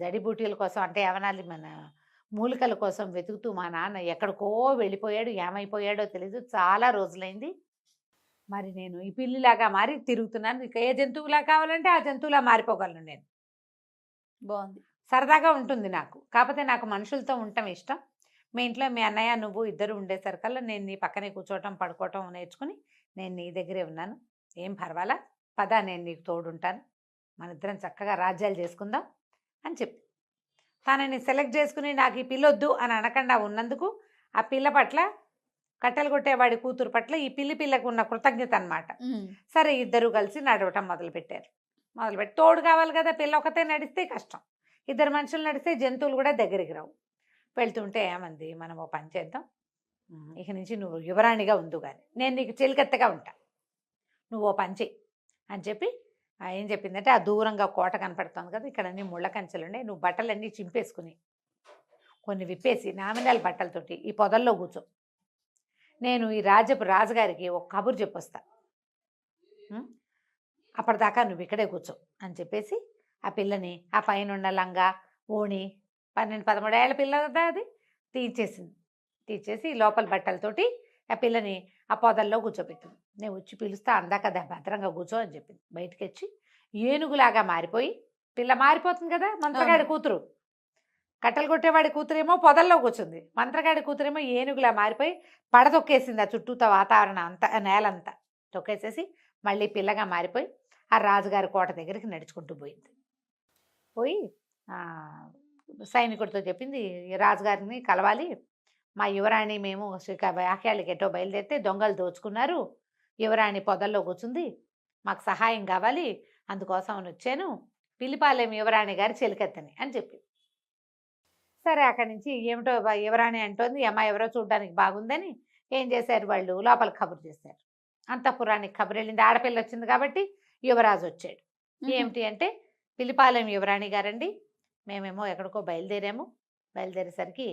S1: జడిబూటీల కోసం అంటే ఏమనాలి, మన మూలికల కోసం వెతుకుతూ మా నాన్న ఎక్కడికో వెళ్ళిపోయాడు, ఏమైపోయాడో తెలీదు, చాలా రోజులైంది. మరి నేను ఈ పిల్లిలాగా మారి తిరుగుతున్నాను, ఇక ఏ జంతువులా కావాలంటే ఆ జంతువులా మారిపోగలను నేను.
S3: బాగుంది,
S1: సరదాగా ఉంటుంది నాకు, కాకపోతే నాకు మనుషులతో ఉండటం ఇష్టం. మీ ఇంట్లో మీ అన్నయ్య నువ్వు ఇద్దరు ఉండేసరికల్లా నేను నీ పక్కనే కూర్చోవటం పడుకోవటం నేర్చుకుని నేను నీ దగ్గరే ఉన్నాను, ఏం పర్వాలా, పద నేను నీకు తోడుంటాను, మన ఇద్దరం చక్కగా రాజ్యాలు చేసుకుందాం అని చెప్పి
S2: తనని సెలెక్ట్ చేసుకుని నాకు ఈ పిల్లొద్దు అని అనకుండా ఉన్నందుకు ఆ పిల్ల పట్ల, కట్టెలు కొట్టేవాడి కూతురు పట్ల ఈ పిల్లకు ఉన్న కృతజ్ఞత అనమాట. సరే ఇద్దరు కలిసి నడవటం మొదలుపెట్టారు. మొదలుపెట్టి తోడు కావాలి కదా, పిల్ల ఒకతే నడిస్తే కష్టం, ఇద్దరు మనుషులు నడిస్తే జంతువులు కూడా దగ్గరికి రావు. వెళ్తుంటే ఏమంది, మనం ఓ పని చేద్దాం, ఇక నుంచి నువ్వు యువరాణిగా ఉండు కానీ నేను నీకు చెలికత్తగా ఉంటా, నువ్వు ఓ పని చెయ్యి అని చెప్పి ఏం చెప్పిందంటే, ఆ దూరంగా కోట కనపడుతుంది కదా, ఇక్కడ అన్ని ముళ్ళ కంచెలు ఉన్నాయి, నువ్వు బట్టలన్నీ చింపేసుకుని కొన్ని విప్పేసి నామినల్ బట్టలతోటి ఈ పొదల్లో కూర్చో, నేను ఈ రాజుగారికి ఒక కబురు చెప్పొస్తా, అప్పటిదాకా నువ్వు ఇక్కడే కూర్చో అని చెప్పేసి ఆ పిల్లని ఆ పైన ఉన్న లంగా ఓణి 12-13 ఏళ్ల పిల్ల కదా అది తీసేసింది. తీసేసి లోపల బట్టలతోటి ఆ పిల్లని ఆ పొదల్లో కూర్చోబెట్టింది. నేను వచ్చి పిలుస్తా అందా కదా భద్రంగా కూర్చో అని చెప్పింది. బయటికి వచ్చి ఏనుగులాగా మారిపోయి, పిల్ల మారిపోతుంది కదా, మంత్రగాడి కూతురు, కట్టెలు కొట్టేవాడి కూతురేమో పొదల్లో కూర్చుంది, మంత్రగాడి కూతురేమో ఏనుగులా మారిపోయి పడతొక్కేసింది ఆ చుట్టూతో వాతావరణం అంతా, నేలంతా తొక్కేసేసి మళ్ళీ పిల్లగా మారిపోయి ఆ రాజుగారి కోట దగ్గరికి నడుచుకుంటూ పోయింది. పోయి సైనికుడితో చెప్పింది, రాజుగారిని కలవాలి, మా యువరాణి మేము వ్యాఖ్యాలకి ఎటో బయలుదేరితే దొంగలు దోచుకున్నారు, యువరాణి పొదల్లో కూర్చుంది, మాకు సహాయం కావాలి, అందుకోసం అని వచ్చాను, పిలిపాలెం యువరాణి గారి చెలికెత్తని అని చెప్పి. సరే అక్కడి నుంచి ఏమిటో యువరాణి అంటోంది, అమ్మ ఎవరో చూడడానికి బాగుందని ఏం చేశారు వాళ్ళు, లోపలికి కబురు చేశారు. అంతఃపురానికి కబురు వెళ్ళింది, ఆడపిల్ల వచ్చింది కాబట్టి యువరాజు వచ్చాడు. ఏమిటి అంటే, పిలిపాలెం యువరాణి గారండి, మేమేమో ఎక్కడికో బయలుదేరాము, బయలుదేరేసరికి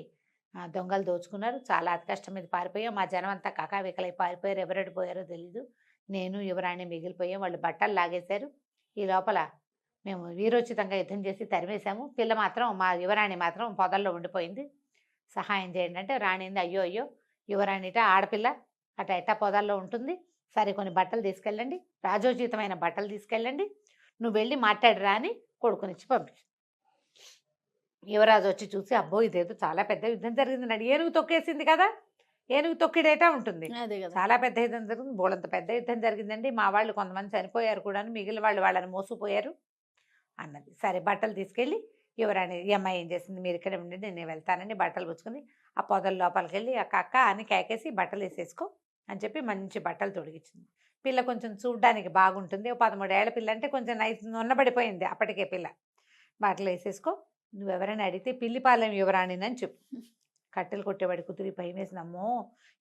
S2: దొంగలు దోచుకున్నారు, చాలా అతి కష్టం మీద పారిపోయాం, మా జనం అంతా కకావికలై పారిపోయారు, ఎవరెడు పోయారో తెలీదు, నేను యువరాణి మిగిలిపోయాం, వాళ్ళు బట్టలు లాగేశారు, ఈ లోపల మేము వీరోచితంగా యుద్ధం చేసి తరిమేశాము, పిల్ల మాత్రం మా యువరాణి మాత్రం పొదల్లో ఉండిపోయింది, సహాయం చేయండి అంటే రాణింది, అయ్యో అయ్యో యువరాణిట ఆడపిల్ల అట ఎట్టా పొదల్లో ఉంటుంది, సరే కొన్ని బట్టలు తీసుకెళ్ళండి, రాజోచితమైన బట్టలు తీసుకెళ్ళండి, నువ్వు వెళ్ళి మాట్లాడరా అని కొడుకునిచ్చి పంపించు. యువరాజు వచ్చి చూసి, అబ్బో ఇదేదో చాలా పెద్ద యుద్ధం జరిగింది, ఏనుగు తొక్కేసింది కదా, ఏనుగు తొక్కిడేటా ఉంటుంది, చాలా పెద్ద యుద్ధం జరిగింది, బోళంత పెద్ద యుద్ధం జరిగిందండి, మా వాళ్ళు కొంతమంది చనిపోయారు కూడా, మిగిలిన వాళ్ళు వాళ్ళని మోసుకుపోయారు అన్నది. సరే బట్టలు తీసుకెళ్ళి యువరాణి, ఈ అమ్మాయి ఏం చేసింది, మీరు ఇక్కడ ఉండండి నేను వెళ్తానని బట్టలు పుచ్చుకుని ఆ పొదల లోపలికి వెళ్ళి అక్క అక్క అని కేకేసి బట్టలు వేసేసుకో అని చెప్పి మంచి బట్టలు తొడిగించింది. పిల్ల కొంచెం చూడ్డానికి బాగుంటుంది, 13 ఏళ్ల పిల్ల అంటే కొంచెం ఉన్నబడిపోయింది అప్పటికే పిల్ల. బట్టలు వేసేసుకో, నువ్వెవరైనా అడిగితే పిల్లిపాలెం యువరాణినని చెప్పు. కట్టెలు కొట్టేవాడి కుదిరి భయం వేసినమ్మో,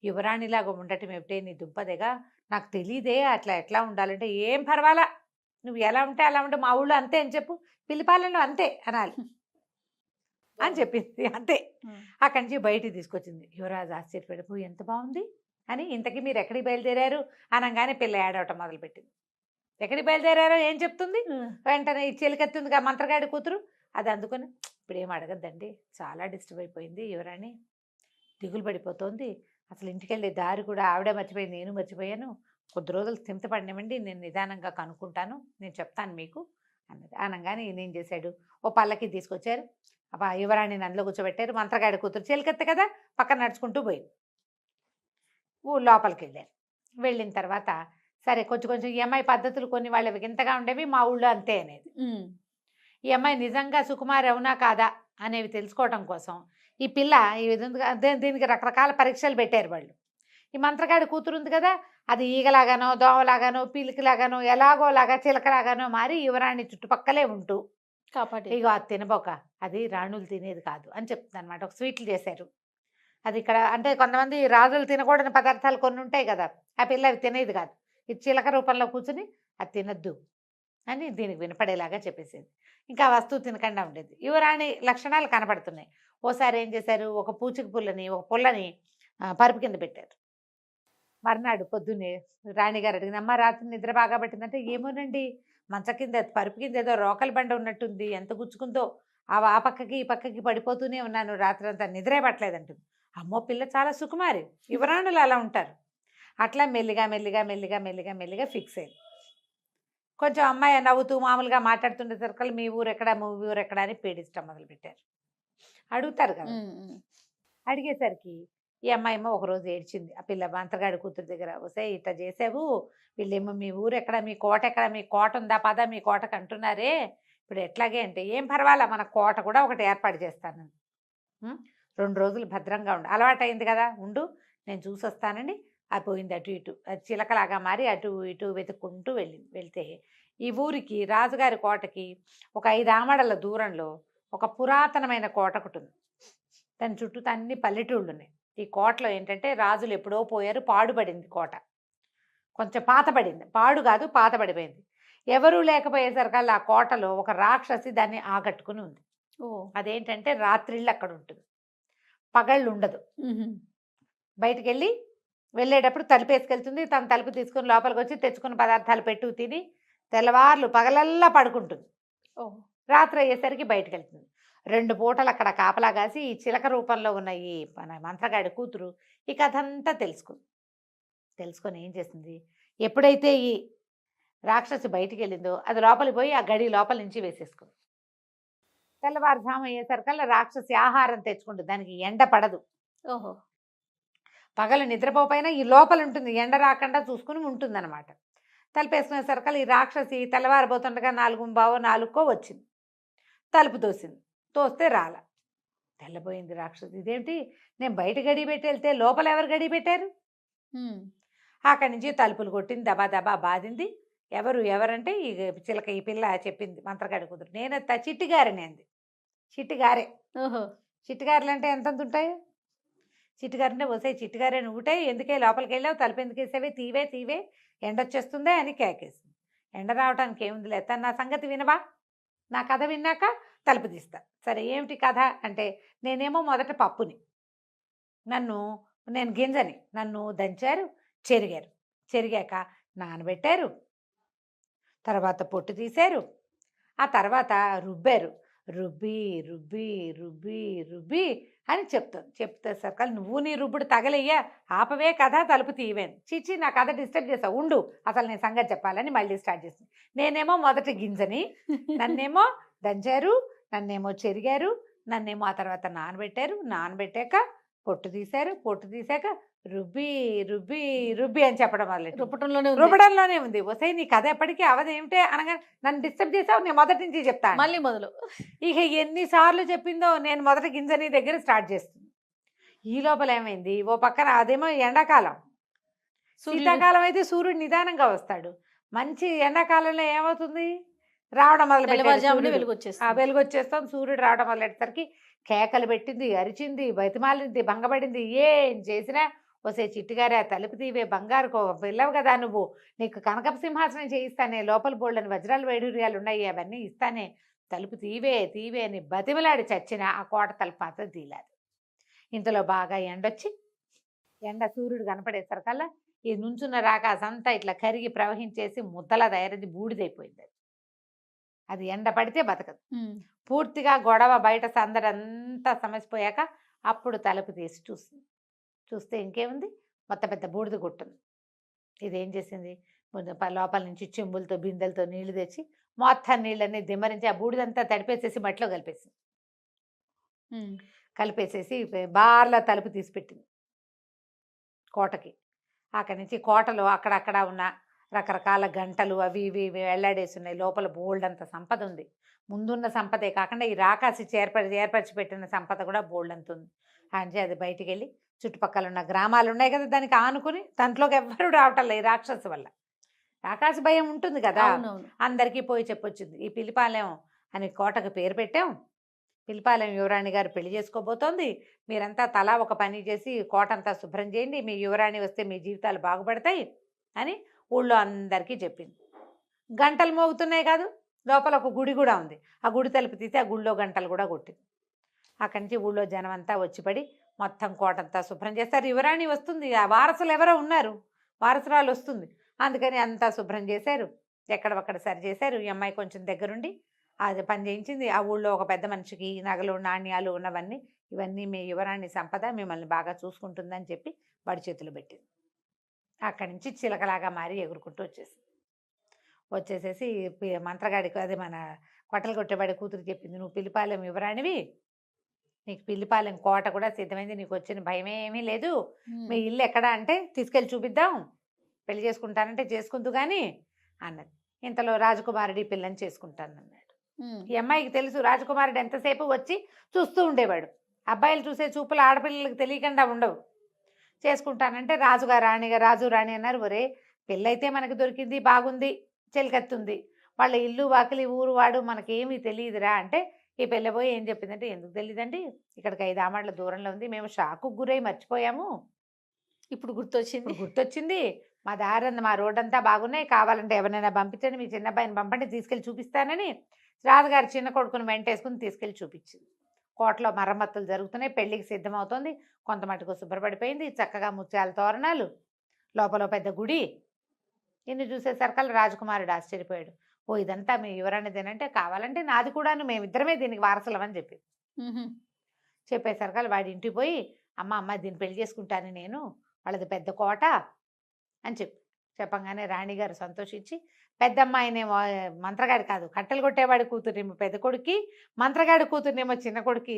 S2: యువరాణిలాగా ఉండటం ఏమిటే నీ దుంపదేగా, నాకు తెలీదే అట్లా ఎట్లా ఉండాలంటే, ఏం పర్వాలా నువ్వు ఎలా ఉంటే అలా ఉంటే, మా ఊళ్ళో అంతే అని చెప్పు, పిల్లిపాలెంలో అంతే అనాలి అని చెప్పింది. అంతే. అక్కడి నుంచి బయటికి తీసుకొచ్చింది. యువరాజు ఆశ్చర్యపడిపో, ఎంత బాగుంది అని. ఇంతకీ మీరు ఎక్కడికి బయలుదేరారు అనగానే పిల్ల ఏడవటం మొదలుపెట్టింది. ఎక్కడికి బయలుదేరారో ఏం చెప్తుంది, వెంటనే ఈ చెలికెత్తుందిగా మంత్రగాడి కూతురు, అది అందుకొని ఇప్పుడు ఏం అడగద్దండి, చాలా డిస్టర్బ్ అయిపోయింది యువరాణి, దిగులు పడిపోతుంది, అసలు ఇంటికి వెళ్ళే దారి కూడా ఆవిడే మర్చిపోయింది, నేను మర్చిపోయాను, కొద్ది రోజులు స్థిమిత పడినవ్వండి, నేను నిదానంగా కనుక్కుంటాను, నేను చెప్తాను మీకు అన్నది. అనగానే ఈయన ఏం చేశాడు, ఓ పల్లకి తీసుకొచ్చారు, యువరాణి అందులో కూర్చోబెట్టారు, మంత్రగాడి కూతురు చెలికెత్త కదా పక్కన నడుచుకుంటూ పోయింది. ఊళ్ళో లోపలికి వెళ్ళారు. వెళ్ళిన తర్వాత సరే కొంచెం ఈ అమ్మాయి పద్ధతులు కొన్ని వాళ్ళవి వింతగా ఉండేవి, మా ఊళ్ళో అంతే అనేది. ఈ అమ్మాయి నిజంగా సుకుమారి అవునా కాదా అనేవి తెలుసుకోవడం కోసం ఈ పిల్ల ఈ విధంగా దీనికి రకరకాల పరీక్షలు పెట్టారు వాళ్ళు. ఈ మంత్రగాడి కూతురు ఉంది కదా, అది ఈగలాగానో దోమలాగానో పీలికలాగానో ఎలాగోలాగా చిలకలాగానో మారి యువరాణి చుట్టుపక్కలే ఉంటూ
S3: కాబట్టి
S2: ఇగో అది తినబోక, అది రాణులు తినేది కాదు అని చెప్తుంది అనమాట. ఒక స్వీట్లు చేశారు, అది ఇక్కడ అంటే కొంతమంది రాజులు తినకూడని పదార్థాలు కొన్ని ఉంటాయి కదా, ఆ పిల్ల అవి తినేది కాదు, ఇది చిలక రూపంలో కూర్చుని అది తినద్దు అని దీనికి వినపడేలాగా చెప్పేసేది. ఇంకా వస్తువు తినకుండా ఉండేది. యువరాణి లక్షణాలు కనపడుతున్నాయి. ఓసారి ఏం చేశారు, ఒక పూచిక పుల్లని పరుపు కింద పెట్టారు. మర్నాడు పొద్దున్నే రాణిగారు అడిగింది, అమ్మ రాత్రి నిద్ర బాగా పట్టిందంటే, ఏమోనండి మంచ కింద పరుపు కింద ఏదో రోకలి బండ ఉన్నట్టుంది, ఎంత గుచ్చుకుందో ఆ పక్కకి ఈ పక్కకి పడిపోతూనే ఉన్నాను, రాత్రి అంతా నిద్రే పట్టలేదంటుంది. అమ్మో పిల్ల చాలా సుకుమారి, యువరాణులు అలా ఉంటారు. అట్లా మెల్లిగా మెల్లిగా మెల్లిగా మెల్లిగా మెల్లిగా ఫిక్స్ అయింది. కొంచెం అమ్మాయి నవ్వుతూ మామూలుగా మాట్లాడుతుండే సరుకులు మీ ఊరు ఎక్కడ అని పీడించడం మొదలుపెట్టారు. అడుగుతారు కదా, అడిగేసరికి ఈ అమ్మాయి ఏమో ఒకరోజు ఏడ్చింది. ఆ పిల్ల మంత్రగాడి కూతురు దగ్గర, వస్తే ఇట్లా చేసావు, వీళ్ళేమో మీ ఊరు ఎక్కడ, మీ కోట ఎక్కడ, మీ కోట ఉందా పదా మీ కోటకు అంటున్నారే, ఇప్పుడు ఎట్లాగే అంటే ఏం పర్వాలా, మన కోట కూడా ఒకటి ఏర్పాటు చేస్తాను. 2 రోజులు భద్రంగా ఉండు, అలవాటైంది కదా, ఉండు, నేను చూసొస్తానండి. అది పోయింది అటు ఇటు, అది చిలకలాగా మారి అటు ఇటు వెతుక్కుంటూ వెళ్తే ఈ ఊరికి రాజుగారి కోటకి ఒక 5 ఆమడల దూరంలో ఒక పురాతనమైన కోట ఒకటి ఉంది. దాని చుట్టూ అన్ని పల్లెటూళ్ళు ఉన్నాయి. ఈ కోటలో ఏంటంటే రాజులు ఎప్పుడో పోయారు, పాడుపడింది కోట, కొంచెం పాతబడింది, పాడు కాదు పాతబడిపోయింది. ఎవరూ లేకపోయేసరికల్లా ఆ కోటలో ఒక రాక్షసి దాన్ని ఆకట్టుకుని ఉంది. అదేంటంటే రాత్రిళ్ళు అక్కడ ఉంటుంది, పగళ్ళు ఉండదు. బయటికి వెళ్ళేటప్పుడు తలుపేసుకెళ్తుంది, తన తలుపు తీసుకుని లోపలికి వచ్చి తెచ్చుకున్న పదార్థాలు పెట్టు తిని తెల్లవార్లు పగలల్లా పడుకుంటుంది. రాత్రి అయ్యేసరికి బయటకు వెళ్తుంది. 2 పూటలు అక్కడ కాపలా కాసి ఈ చిలక రూపంలో ఉన్న ఈ మన మంత్రగాడి కూతురు ఈ కథ అంతా తెలుసుకొని ఏం చేసింది, ఎప్పుడైతే ఈ రాక్షసి బయటికి వెళ్ళిందో అది లోపలికి పోయి ఆ గడి లోపల నుంచి వేసేసుకుంది. తెల్లవారుజాము అయ్యేసరికల్లా రాక్షసి ఆహారం తెచ్చుకుంటుంది, దానికి ఎండ పడదు. పగలు నిద్రపోపైనా ఈ లోపల ఉంటుంది, ఎండ రాకుండా చూసుకుని ఉంటుంది అనమాట. తలుపేసుకునేసరికల్లా ఈ రాక్షసి తెల్లవారిపోతుండగా 4:15, 4కో వచ్చింది, తలుపు తోస్తే రాల. తెల్లపోయింది రాక్షసి, ఇదేంటి నేను బయట గడి పెట్టి వెళ్తే లోపల ఎవరు గడి పెట్టారు? అక్కడి నుంచి తలుపులు కొట్టింది, దబా దబా బాధింది. ఎవరంటే ఈ చిలక, ఈ పిల్ల చెప్పింది మంత్రగాడి కూతురు, నేను చిట్టిగారిని అంది. చిట్టిగారే. చిట్టిగారులు అంటే ఎంత ఉంటాయి? చిట్టిగారంటే వసే చిట్టిగారే నువ్వుటే, ఎందుకే లోపలికి వెళ్ళావు, తలుపు ఎందుకు వేసావే, తీవే ఎండొచ్చేస్తుందే అని కేకేసింది. ఎండ రావడానికి ఏముంది లేదు, నా సంగతి వినవా, నా కథ విన్నాక తలుపు తీస్తా. సరే ఏమిటి కథ అంటే, నేనేమో మొదట పప్పుని, నేను గింజని, నన్ను దంచారు, చెరిగాక నానబెట్టారు, తర్వాత పొట్టు తీశారు, ఆ తర్వాత రుబ్బారు, రుబ్బి అని చెప్తే సర్కల్ నువ్వు నీ రుబ్బుడు తగలయ్యా, ఆపవే కథ, తలుపు తీయవేను. చీచి నా కథ డిస్టర్బ్ చేస్తావు, ఉండు అసలు నేను సంగతి చెప్పాలని మళ్ళీ స్టార్ట్ చేసింది. నేనేమో మొదటి గింజని, నన్నేమో దంచారు, నన్నేమో చెరిగారు, నన్నేమో ఆ తర్వాత నానబెట్టాక పొట్టు తీశాక రుబ్బి అని చెప్పడం మొదలెట్టి రుబ్బడంలోనే ఉంది. వసే నీ కథ ఎప్పటికీ అవదేమిటే అనగా నన్ను డిస్టర్బ్ చేసావు, నేను మొదటి నుంచి చెప్తాను,
S3: మళ్ళీ మొదలు.
S2: ఇక ఎన్నిసార్లు చెప్పిందో, నేను మొదటి గింజని దగ్గర స్టార్ట్ చేస్తుంది. ఈ లోపల ఏమైంది, ఓ పక్కన అదేమో ఎండాకాలం, శీతాకాలం అయితే సూర్యుడు నిదానంగా వస్తాడు, మంచి ఎండాకాలంలో ఏమవుతుంది, రావడం వెలుగు వచ్చేస్తాం, సూర్యుడు రావడం మొదలెట్టేసరికి కేకలు పెట్టింది, అరిచింది, బతిమాలింది, భంగపడింది. ఏం చేసినా వసే చిట్టిగారే ఆ తలుపు తీవే, బంగారు పిల్లవు కదా నువ్వు, నీకు కనకపు సింహాసనం చేయిస్తానే, లోపల బోళ్ళని వజ్రాలు వైడూర్యాలు ఉన్నాయి, అవన్నీ ఇస్తానే, తలుపు తీవే అని బతిమలాడి చచ్చిన ఆ కోట తలుపు మాత్రం తీయలేదు. ఇంతలో బాగా ఎండొచ్చి సూర్యుడు కనపడేసరికల్లా ఈ నుంచున్న రాకాసంతా ఇట్లా కరిగి ప్రవహించేసి ముద్దలా తయారైంది, బూడిదైపోయింది. అది ఎండ పడితే బతకదు. పూర్తిగా గొడవ బయట సందడంతా సమసిపోయాక అప్పుడు తలుపు తీసి చూస్తే ఇంకేముంది, మొత్తం పెద్ద బూడిద కొట్టుంది. ఇదేం చేసింది, లోపల నుంచి చెంబులతో బిందెలతో నీళ్లు తెచ్చి మొత్తం నీళ్ళన్నీ దిమ్మరించి ఆ బూడిదంతా తడిపేసేసి మట్టిలో కలిపేసేసి బార్లా తలుపు తీసి పెట్టింది కోటకి. అక్కడి నుంచి కోటలో అక్కడక్కడ ఉన్న రకరకాల గంటలు అవి ఇవి వెళ్లాడేసి ఉన్నాయి, లోపల బోల్డ్ అంత సంపద ఉంది. ముందున్న సంపదే కాకుండా ఈ రాకాసి ఏర్పరిచి పెట్టిన సంపద కూడా బోల్డ్ అంత ఉంది. అంటే అది బయటికి వెళ్ళి చుట్టుపక్కల ఉన్న గ్రామాలు ఉన్నాయి కదా, దానికి ఆనుకుని దాంట్లోకి ఎవ్వరూ రావటం లేదు, ఈ రాక్షసు వల్ల. రాకాసి భయం ఉంటుంది కదా, అందరికీ పోయి చెప్పొచ్చింది. ఈ పిలిపాలెం అని కోటకు పేరు పెట్టాం, పిలిపాలెం యువరాణి గారు పెళ్లి చేసుకోబోతోంది, మీరంతా తలా ఒక పని చేసి కోట అంతా శుభ్రం చేయండి, మీ యువరాణి వస్తే మీ జీవితాలు బాగుపడతాయి అని ఊళ్ళో అందరికీ చెప్పింది. గంటలు మోగుతున్నాయి కాదు, లోపల ఒక గుడి కూడా ఉంది, ఆ గుడి తలుపు తీసి ఆ గుడిలో గంటలు కూడా కొట్టింది. అక్కడి నుంచి ఊళ్ళో జనం అంతా వచ్చిపడి మొత్తం కోటంతా శుభ్రం చేస్తారు. యువరాణి వస్తుంది, ఆ వారసులు ఎవరో ఉన్నారు, వారసురాలు వస్తుంది, అందుకని అంతా శుభ్రం చేశారు, ఎక్కడొక్కడ సరి చేశారు. ఈ అమ్మాయి కొంచెం దగ్గరుండి అది పని చేయించింది. ఆ ఊళ్ళో ఒక పెద్ద మనిషికి నగలు నాణ్యాలు ఉన్నవన్నీ, ఇవన్నీ మీ యువరాణి సంపద, మిమ్మల్ని బాగా చూసుకుంటుందని చెప్పి వాడి చేతులు పెట్టింది. అక్కడి నుంచి చిలకలాగా మారి ఎగురుకుంటూ వచ్చేసేసి మంత్రగాడికి, అదే మన కొట్టలు కొట్టేవాడి కూతురు చెప్పింది, నువ్వు పిలిపాలెం యువరాణివి, నీకు పిల్లిపాలెం కోట కూడా సిద్ధమైంది, నీకు వచ్చిన భయమేమీ లేదు, మీ ఇల్లు ఎక్కడ అంటే తీసుకెళ్ళి చూపిద్దాం, పెళ్లి చేసుకుంటానంటే చేసుకుందు కానీ అన్నది. ఇంతలో రాజకుమారుడి పిల్లని చేసుకుంటానన్నాడు. ఈ అమ్మాయికి తెలుసు రాజకుమారుడు ఎంతసేపు వచ్చి చూస్తూ ఉండేవాడు. అబ్బాయిలు చూసే చూపులు ఆడపిల్లలకు తెలియకుండా ఉండవు. చేసుకుంటానంటే రాజుగారు రాణిగా రాజు రాణి అన్నారు. ఒరే పెళ్ళైతే మనకు దొరికింది, బాగుంది, చెలికెత్తుంది, వాళ్ళ ఇల్లు వాకిలి ఊరు వాడు మనకేమీ తెలియదురా అంటే, ఈ పెళ్ళబోయి ఏం చెప్పిందంటే, ఎందుకు తెలియదండి, ఇక్కడికి 5 ఆమడ్ల దూరంలో ఉంది, మేము షాకు గురై మర్చిపోయాము,
S3: ఇప్పుడు గుర్తొచ్చింది.
S2: ఇప్పుడు గుర్తొచ్చింది, మా దారి మా రోడ్ అంతా బాగున్నాయి, కావాలంటే ఎవరైనా పంపించండి, మీ చిన్న అబ్బాయిని పంపండి, తీసుకెళ్ళి చూపిస్తానని రాజుగారి చిన్న కొడుకుని వెంటేసుకుని తీసుకెళ్ళి చూపించింది. కోటలో మరమ్మతులు జరుగుతున్నాయి, పెళ్లికి సిద్ధమవుతుంది, కొంత మటుకు శుభ్రపడిపోయింది, చక్కగా ముత్యాల తోరణాలు, లోపల పెద్ద గుడి. ఇన్ని చూసేసరికల్లా రాజకుమారుడు ఆశ్చర్యపోయాడు. ఓ ఇదంతా మీ యువరానిదేనంటే, కావాలంటే నాది కూడాను, మేమిద్దరమే దీనికి వారసులమని చెప్పి చెప్పేసరికల్లా వాడి ఇంటికి పోయి, అమ్మ దీన్ని పెళ్లి చేసుకుంటాను నేను, వాళ్ళది పెద్ద కోట అని చెప్పంగానే రాణిగారు సంతోషించి, పెద్దమ్మాయినే మంత్రగాడి కాదు కట్టెలు కొట్టేవాడి కూతురునేమో పెద్ద కొడుక్కి, మంత్రగాడి కూతురునేమో చిన్న కొడుక్కి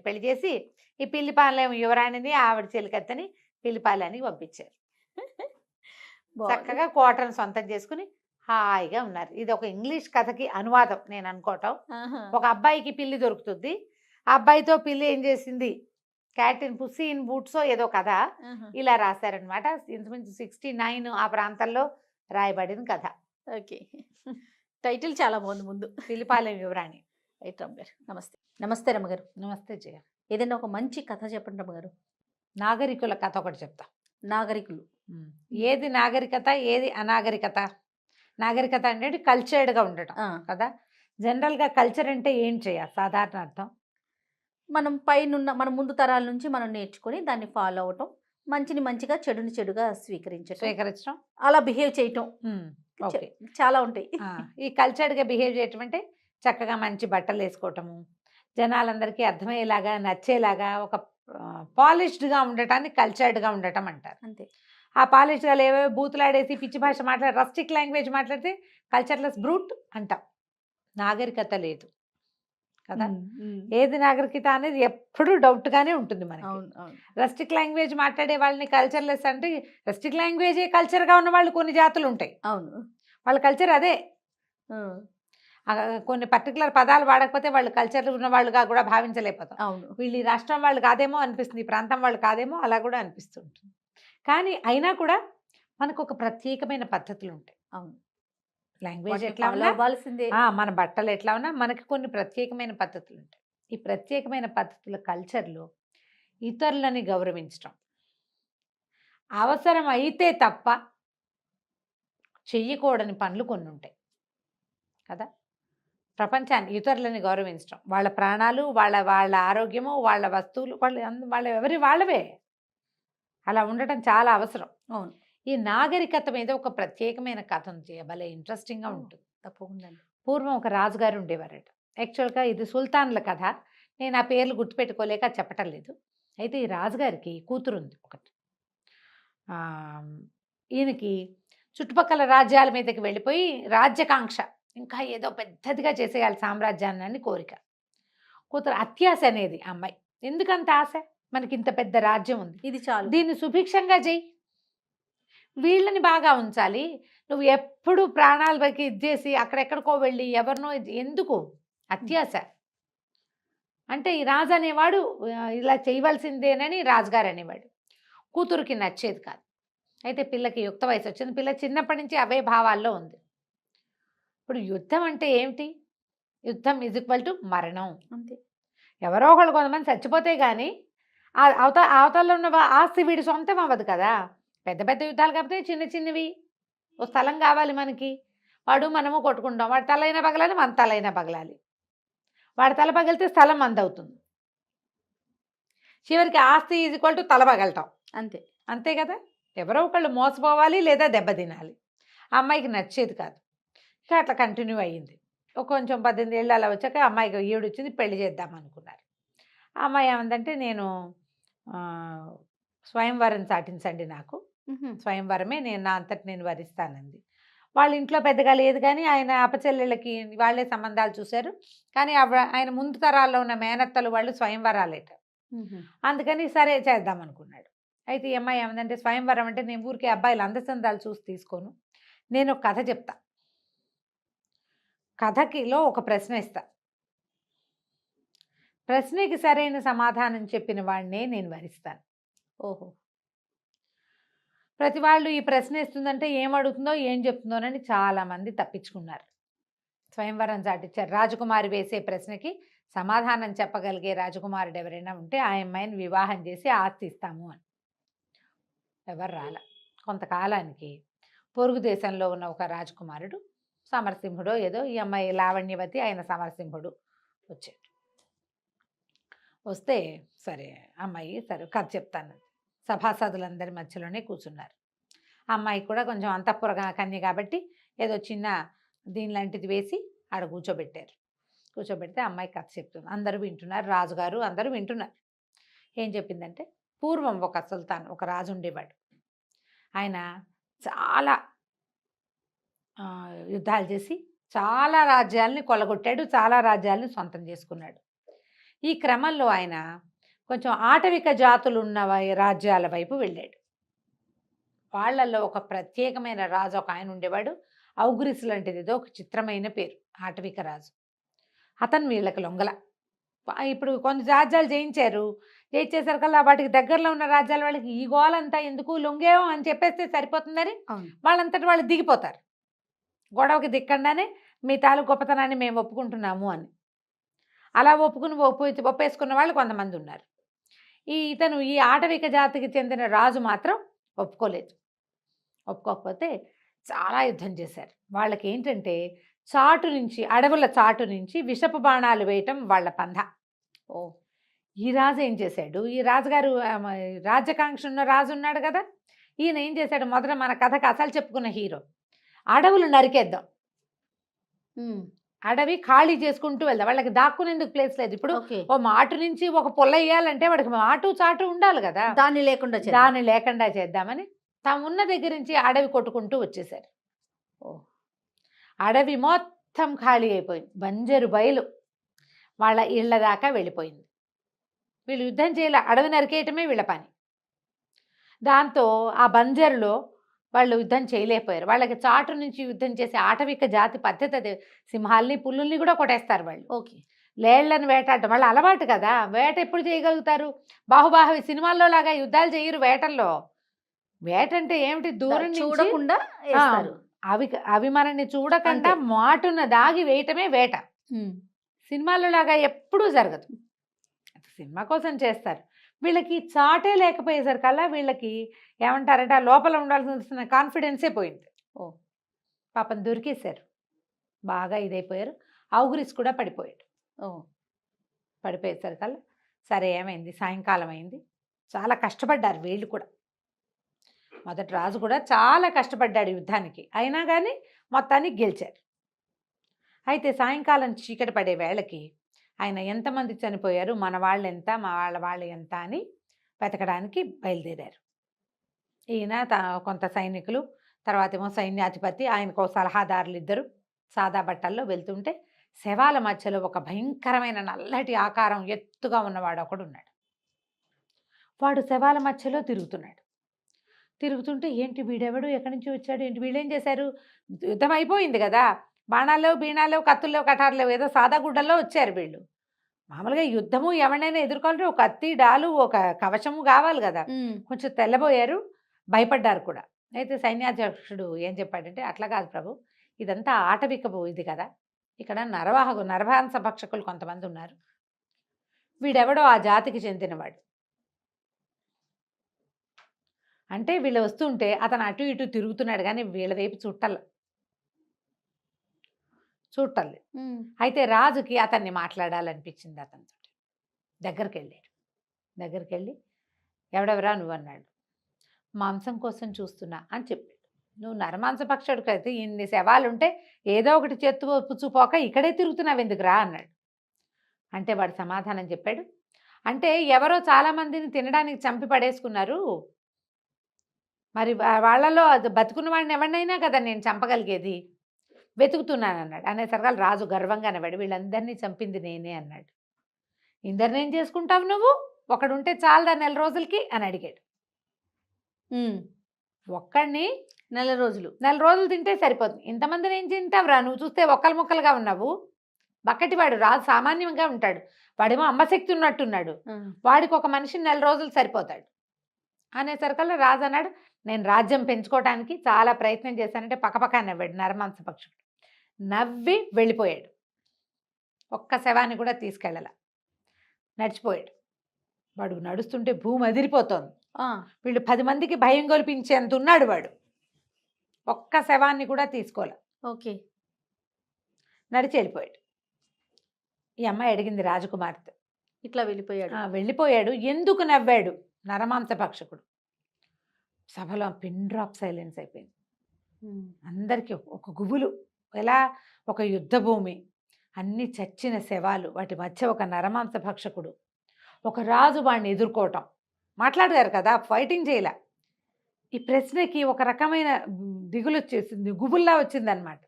S2: పెళ్లి చేసి, ఈ పిల్లిపాలెం యువరాణిని ఆవిడ చెలికత్తని పిల్లిపాలెనికి పంపించారు. చక్కగా కోటను సొంతం చేసుకుని హాయిగా ఉన్నారు. ఇది ఒక ఇంగ్లీష్ కథకి అనువాదం నేను అనుకోవటం. ఒక అబ్బాయికి పిల్లి దొరుకుతుంది, ఆ అబ్బాయితో పిల్లి ఏం చేసింది, క్యాట్ ఇన్ పుస్సీ ఇన్ బూట్సో ఏదో కథ ఇలా రాశారనమాట. ఇంచుమించు 69 ఆ ప్రాంతంలో రాయబడిన కథ.
S3: ఓకే, టైటిల్ చాలా బాగుంది. ముందు
S2: పిల్లిపాలెం యువరాణి.
S3: రైట్ రమ్మగారు, నమస్తే. నమస్తే రమ్మగారు.
S2: నమస్తే జయ.
S3: ఏదైనా ఒక మంచి కథ చెప్పండి రమ్మగారు.
S2: నాగరికుల కథ ఒకటి చెప్తా.
S3: నాగరికులు.
S2: ఏది నాగరికత, ఏది అనాగరికత? నాగరికత అంటే కల్చర్డ్గా ఉండటం కదా. జనరల్గా కల్చర్ అంటే ఏం చేయాలి? సాధారణ అర్థం
S3: మనం పైనున్న మన ముందు తరాల నుంచి మనం నేర్చుకొని దాన్ని ఫాలో అవటం, మంచిని మంచిగా చెడుని చెడుగా స్వీకరించడం, అలా బిహేవ్ చేయటం.
S2: ఓకే,
S3: చాలా ఉంటాయి.
S2: ఈ కల్చర్డ్గా బిహేవ్ చేయటం అంటే చక్కగా మంచి బట్టలు వేసుకోవటము, జనాలందరికీ అర్థమయ్యేలాగా నచ్చేలాగా ఒక పాలిష్డ్గా ఉండటాన్ని కల్చర్డ్గా ఉండటం అంటారు.
S3: అంతే.
S2: ఆ పాలిష్డ్గా ఏవేవో బూతులాడేసి పిచ్చి భాష మాట్లాడి రస్టిక్ లాంగ్వేజ్ మాట్లాడితే కల్చర్లెస్ బ్రూట్ అంటాం. నాగరికత లేదు కదా. ఏది నాగరికత అనేది ఎప్పుడూ డౌట్గానే ఉంటుంది మనకి. రస్టిక్ లాంగ్వేజ్ మాట్లాడే వాళ్ళని కల్చర్లెస్ అంటే, రస్టిక్ లాంగ్వేజే కల్చర్గా ఉన్న వాళ్ళు కొన్ని జాతులు ఉంటాయి.
S3: అవును,
S2: వాళ్ళ కల్చర్ అదే. కొన్ని పర్టికులర్ పదాలు వాడకపోతే వాళ్ళు కల్చర్ ఉన్న వాళ్ళుగా కూడా భావించలేకపోతాం.
S3: అవును,
S2: వీళ్ళు ఈ రాష్ట్రం వాళ్ళు కాదేమో అనిపిస్తుంది, ఈ ప్రాంతం వాళ్ళు కాదేమో అలా కూడా అనిపిస్తుంటుంది. కానీ అయినా కూడా మనకు ఒక ప్రత్యేకమైన పద్ధతులు ఉంటాయి.
S3: అవును,
S2: లాంగ్వేజ్ ఎట్లా ఉన్నా, మన బట్టలు ఎట్లా ఉన్నా మనకి కొన్ని ప్రత్యేకమైన పద్ధతులు ఉంటాయి. ఈ ప్రత్యేకమైన పద్ధతుల కల్చర్లో ఇతరులని గౌరవించడం, అవసరం అయితే తప్ప చెయ్యకూడని పనులు కొన్ని ఉంటాయి కదా. ప్రపంచాన్ని ఇతరులని గౌరవించడం, వాళ్ళ ప్రాణాలు, వాళ్ళ ఆరోగ్యము, వాళ్ళ వస్తువులు, వాళ్ళవే అలా ఉండటం చాలా అవసరం.
S3: అవును.
S2: ఈ నాగరికత మీద ఒక ప్రత్యేకమైన కథ ఉంది, భలే ఇంట్రెస్టింగ్గా ఉంటుంది.
S3: తప్పకుండా.
S2: పూర్వం ఒక రాజుగారు ఉండేవారట. యాక్చువల్గా ఇది సుల్తాన్ల కథ, నేను ఆ పేర్లు గుర్తుపెట్టుకోలేక చెప్పటం లేదు. అయితే ఈ రాజుగారికి కూతురు ఉంది ఒకటి. ఈయనకి చుట్టుపక్కల రాజ్యాల మీదకి వెళ్ళిపోయి రాజ్యకాంక్ష, ఇంకా ఏదో పెద్దదిగా చేసేయాలి సామ్రాజ్యాన్ని అని కోరిక. కూతురు అత్యాశ అనేది అమ్మాయి. ఎందుకంత ఆశ? మనకి ఇంత పెద్ద రాజ్యం ఉంది,
S3: ఇది చాలు,
S2: దీన్ని సుభిక్షంగా చేయి, వీళ్ళని బాగా ఉంచాలి, నువ్వు ఎప్పుడు ప్రాణాల పైకి ఇచ్చేసి అక్కడెక్కడికో వెళ్ళి ఎవరినో ఎందుకు? అత్యాశ. అంటే ఈ రాజు అనేవాడు ఇలా చేయవలసిందేనని రాజుగారు అనేవాడు. కూతురికి నచ్చేది కాదు. అయితే పిల్లకి యుక్త వయసు వచ్చింది, పిల్ల చిన్నప్పటి నుంచి అవే భావాల్లో ఉంది. ఇప్పుడు యుద్ధం అంటే ఏమిటి? యుద్ధం ఈజ్ = మరణం.
S3: అంతే.
S2: ఎవరో ఒకళ్ళు కొంతమంది చచ్చిపోతే కానీ అవతలలో ఉన్న ఆస్తి వీడి సొంతం అవ్వదు కదా. పెద్ద పెద్ద యుద్ధాలు కాకపోతే చిన్న చిన్నవి, ఓ స్థలం కావాలి మనకి, వాడు మనము కొట్టుకుంటాం, వాడి తలైనా పగలాలి, మన తలైనా పగలాలి, వాడి తల పగిలితే స్థలం అందవుతుంది, చివరికి ఆస్తి ఈజ్ తల పగలటం.
S3: అంతే.
S2: అంతే కదా. ఎవరో ఒకళ్ళు మోసపోవాలి లేదా దెబ్బతినాలి. ఆ అమ్మాయికి నచ్చేది కాదు. ఇంకా అట్లా కంటిన్యూ అయ్యింది. కొంచెం 18 ఏళ్ళు అలా వచ్చాక అమ్మాయికి ఈవిడ వచ్చింది, పెళ్లి చేద్దాం అనుకున్నారు. ఆ అమ్మాయి ఏమందంటే, నేను స్వయంవరం చాటించండి, నాకు స్వయంవరమే నేను నా అంతటి నేను వరిస్తానంది. వాళ్ళ ఇంట్లో పెద్దగా లేదు, కానీ ఆయన అపచెల్లెళ్ళకి వాళ్ళే సంబంధాలు చూశారు. కానీ ఆయన ముందు తరాల్లో ఉన్న మేనత్తలు వాళ్ళు స్వయంవరాలేట. అందుకని సరే చేద్దాం అనుకున్నాడు. అయితే ఈ అమ్మాయి ఏమందంటే, స్వయంవరం అంటే నేను ఊరికే అబ్బాయిలు అందచందాలు చూసి తీసుకోను, నేను ఒక కథ చెప్తా, కథకిలో ఒక ప్రశ్న ఇస్తా, ప్రశ్నకి సరైన సమాధానం చెప్పిన వాడినే నేను వరిస్తాను.
S3: ఓహో.
S2: ప్రతి వాళ్ళు ఈ ప్రశ్న ఇస్తుందంటే ఏం అడుగుతుందో ఏం చెప్తుందోనని చాలామంది తప్పించుకున్నారు. స్వయంవరం చాటిచ్చారు. రాజకుమారి వేసే ప్రశ్నకి సమాధానం చెప్పగలిగే రాజకుమారుడు ఎవరైనా ఉంటే ఆ అమ్మాయిని వివాహం చేసి ఆస్తి ఇస్తాము అని. ఎవరు రాల. కొంతకాలానికి పొరుగు దేశంలో ఉన్న ఒక రాజకుమారుడు, సమరసింహుడో ఏదో, ఈ అమ్మాయి లావణ్యవతి, ఆయన సమరసింహుడు వచ్చాడు. వస్తే సరే అమ్మాయి సరే కథ చెప్తాను, సభాసదులందరి మధ్యలోనే కూర్చున్నారు. అమ్మాయి కూడా కొంచెం అంతఃపుర కన్య కాబట్టి ఏదో చిన్న దీని లాంటిది వేసి ఆడ కూర్చోబెట్టారు. కూర్చోబెడితే అమ్మాయి కథ చెప్తుంది. అందరూ వింటున్నారు, రాజుగారు అందరూ వింటున్నారు. ఏం చెప్పిందంటే, పూర్వం ఒక సుల్తాన్, ఒక రాజు ఉండేవాడు. ఆయన చాలా యుద్ధాలు చేసి చాలా రాజ్యాలని కొల్లగొట్టాడు, చాలా రాజ్యాలని సొంతం చేసుకున్నాడు. ఈ క్రమంలో ఆయన కొంచెం ఆటవిక జాతులు ఉన్న రాజ్యాల వైపు వెళ్ళాడు. వాళ్ళల్లో ఒక ప్రత్యేకమైన రాజు ఒక ఆయన ఉండేవాడు. ఔగ్రిస్ లాంటిది ఏదో ఒక చిత్రమైన పేరు, ఆటవిక రాజు. అతను వీళ్ళకి లొంగల. ఇప్పుడు కొన్ని రాజ్యాలు జయించేసరికల్లా వాటికి దగ్గరలో ఉన్న రాజ్యాల వాళ్ళకి ఈ గోలంతా ఎందుకు, లొంగేమో అని చెప్పేస్తే సరిపోతుందని వాళ్ళంతటి వాళ్ళు దిగిపోతారు. గొడవకి దిక్కండానే మీ తాలూకు గొప్పతనాన్ని మేము ఒప్పుకుంటున్నాము అని. అలా ఒప్పేసుకున్న వాళ్ళు కొంతమంది ఉన్నారు. ఇతను ఈ ఆటవిక జాతికి చెందిన రాజు మాత్రం ఒప్పుకోలేదు. ఒప్పుకోకపోతే చాలా యుద్ధం చేశారు. వాళ్ళకి ఏంటంటే చాటు నుంచి, అడవుల చాటు నుంచి విషపు బాణాలు వేయటం వాళ్ళ పంధ. ఈ రాజు ఏం చేశాడు, ఈ రాజుగారు రాజ్యకాంక్ష ఉన్న రాజు ఉన్నాడు కదా, ఈయన ఏం చేశాడు, మొదట మన కథకు అసలు చెప్పుకున్న హీరో, అడవులు నరికేద్దాం, అడవి ఖాళీ చేసుకుంటూ వెళ్దాం, వాళ్ళకి దాక్కునేందుకు ప్లేస్ లేదు. ఇప్పుడు ఓ మాటు నుంచి ఒక పొల్ల వేయాలంటే వాడికి మాటు చాటు ఉండాలి కదా, దాన్ని లేకుండా చేద్దామని తాము ఉన్న దగ్గర నుంచి అడవి కొట్టుకుంటూ వచ్చేసారు. అడవి మొత్తం ఖాళీ అయిపోయింది, బంజరు బయలు వాళ్ళ ఇళ్ల దాకా వెళ్ళిపోయింది. వీళ్ళు యుద్ధం చేయాలి, అడవి నరికేయటమే వీళ్ళ పని. దాంతో ఆ బంజరులో వాళ్ళు యుద్ధం చేయలేకపోయారు. వాళ్ళకి చాటు నుంచి యుద్ధం చేసే ఆటవిక జాతి పద్ధతి అది. సింహాల్ని పుల్లుల్ని కూడా కొట్టేస్తారు వాళ్ళు. లేళ్లను వేటాడటం వాళ్ళ అలవాటు కదా. వేట ఎప్పుడు చేయగలుగుతారు? బాహుబాహవి సినిమాల్లో లాగా యుద్ధాలు చేయరు వేటల్లో. వేట అంటే ఏమిటి, దూరం
S3: చూడకుండా
S2: అవి మనల్ని చూడకుండా మాటున దాగి వేయటమే వేట. సినిమాల్లో లాగా ఎప్పుడూ జరగదు. సినిమా కోసం చేస్తారు. వీళ్ళకి చాటే లేకపోయేసరికల్లా వీళ్ళకి ఏమంటారంటే ఆ లోపల ఉండాల్సిన కాన్ఫిడెన్సే పోయింది. పాపం దొరికేశారు, బాగా ఇదైపోయారు. ఔగ్రిస్ కూడా పడిపోయాడు. పడిపోయేసరికల్లా సరే ఏమైంది, సాయంకాలం అయింది. చాలా కష్టపడ్డారు వీళ్ళు కూడా. మొదటి రాజు కూడా చాలా కష్టపడ్డాడు యుద్ధానికి, అయినా కానీ మొత్తానికి గెలిచారు. అయితే సాయంకాలం చీకటి పడే వేళకి ఆయన ఎంతమంది చనిపోయారు, మన వాళ్ళు ఎంత, మా వాళ్ళు ఎంత అని వెతకడానికి బయలుదేరారు. ఈయన కొంత సైనికులు, తర్వాత ఏమో సైన్యాధిపతి, ఆయనకు సలహాదారులు ఇద్దరు సాదా బట్టల్లో వెళ్తుంటే శవాల మధ్యలో ఒక భయంకరమైన నల్లటి ఆకారం ఎత్తుగా ఉన్నవాడు ఒకడు ఉన్నాడు. వాడు శవాల మధ్యలో తిరుగుతుంటే ఏంటి వీడెవడు, ఎక్కడి నుంచి వచ్చాడు, ఏంటి వీళ్ళేం చేశారు, యుద్ధం అయిపోయింది కదా, బాణాలు బీణాలు కత్తుల్లో కటార్లు ఏదో సాదా గుడ్డల్లో వచ్చారు వీళ్ళు. మామూలుగా యుద్ధము ఎవరినైనా ఎదుర్కోవాలంటే ఒక కత్తి డాలు ఒక కవచము కావాలి కదా. కొంచెం తెల్లబోయారు, భయపడ్డారు కూడా. అయితే సైన్యాధ్యక్షుడు ఏం చెప్పాడంటే, అట్లా కాదు ప్రభు, ఇదంతా ఆటవికపు ఇది కదా, ఇక్కడ నరమాంస భక్షకులు కొంతమంది ఉన్నారు, వీడెవడో ఆ జాతికి చెందినవాడు. అంటే వీళ్ళు వస్తుంటే అతను అటు ఇటు తిరుగుతున్నాడు కానీ వీళ్ళ వైపు చూడలేదు. అయితే రాజుకి అతన్ని మాట్లాడాలనిపించింది. అతనితో దగ్గరికి వెళ్ళి ఎవడెవరా నువ్వు అన్నాడు. మాంసం కోసం చూస్తున్నా అని చెప్పాడు. నువ్వు నరమాంసపక్షుడికి అయితే ఇన్ని శవాలుంటే ఏదో ఒకటి చేత్తు పుచ్చుపోక ఇక్కడే తిరుగుతున్నావు ఎందుకురా అన్నాడు. అంటే వాడు సమాధానం చెప్పాడు, అంటే ఎవరో చాలామందిని తినడానికి చంపి పడేసుకున్నారు, మరి వాళ్ళలో బతుకున్న వాడిని ఎవరినైనా కదా నేను చంపగలిగేది, వెతుకుతున్నాను అన్నాడు. అనేసరికి రాజు గర్వంగా అనవాడు, వీళ్ళందరినీ చంపింది నేనే అన్నాడు. ఇందరినేం చేసుకుంటావు నువ్వు, ఒకడుంటే చాలదా నెల రోజులకి అని అడిగాడు. ఒక్కడిని
S3: నెల రోజులు
S2: 4 రోజులు తింటే సరిపోతుంది. ఇంతమందిని ఏం తింటావురా, నువ్వు చూస్తే ఒక్కలు ముక్కలుగా ఉన్నావు. బక్కటివాడు రాజు సామాన్యంగా ఉంటాడు, వాడేమో అమ్మశక్తి ఉన్నట్టున్నాడు, వాడికి ఒక మనిషి 4 రోజులు సరిపోతాడు అనేసరికల్లా రాజు అన్నాడు, నేను రాజ్యం పెంచుకోవడానికి చాలా ప్రయత్నం చేశానంటే పక్కపక్క నవ్వాడు నరమాంస పక్షుడు. నవ్వి వెళ్ళిపోయాడు. ఒక్క శవాన్ని కూడా తీసుకెళ్ళాల, నడిచిపోయాడు. వాడు నడుస్తుంటే భూమి అదిరిపోతోంది. వీళ్ళు 10 మందికి భయం కల్పించేంత ఉన్నాడు వాడు. ఒక్క శవాన్ని కూడా తీసుకోలే,
S3: ఓకే,
S2: నడిచి వెళ్ళిపోయాడు. ఈ అమ్మాయి అడిగింది రాజకుమార్తె,
S3: ఇట్లా వెళ్ళిపోయాడు.
S2: వెళ్ళిపోయాడు, ఎందుకు నవ్వాడు నరమాంస పక్షకుడు? సభలో పిన్ డ్రాప్ సైలెన్స్ అయిపోయింది. అందరికీ ఒక గుబులు. ఎలా? ఒక యుద్ధ భూమి, అన్ని చచ్చిన శవాలు, వాటి మధ్య ఒక నరమాంస భక్షకుడు, ఒక రాజు వాడిని ఎదుర్కోవటం. మాట్లాడారు కదా, ఫైటింగ్ చేయలే. ఈ ప్రశ్నకి ఒక రకమైన దిగులు వచ్చేసింది, గుబుల్లా వచ్చిందనమాట.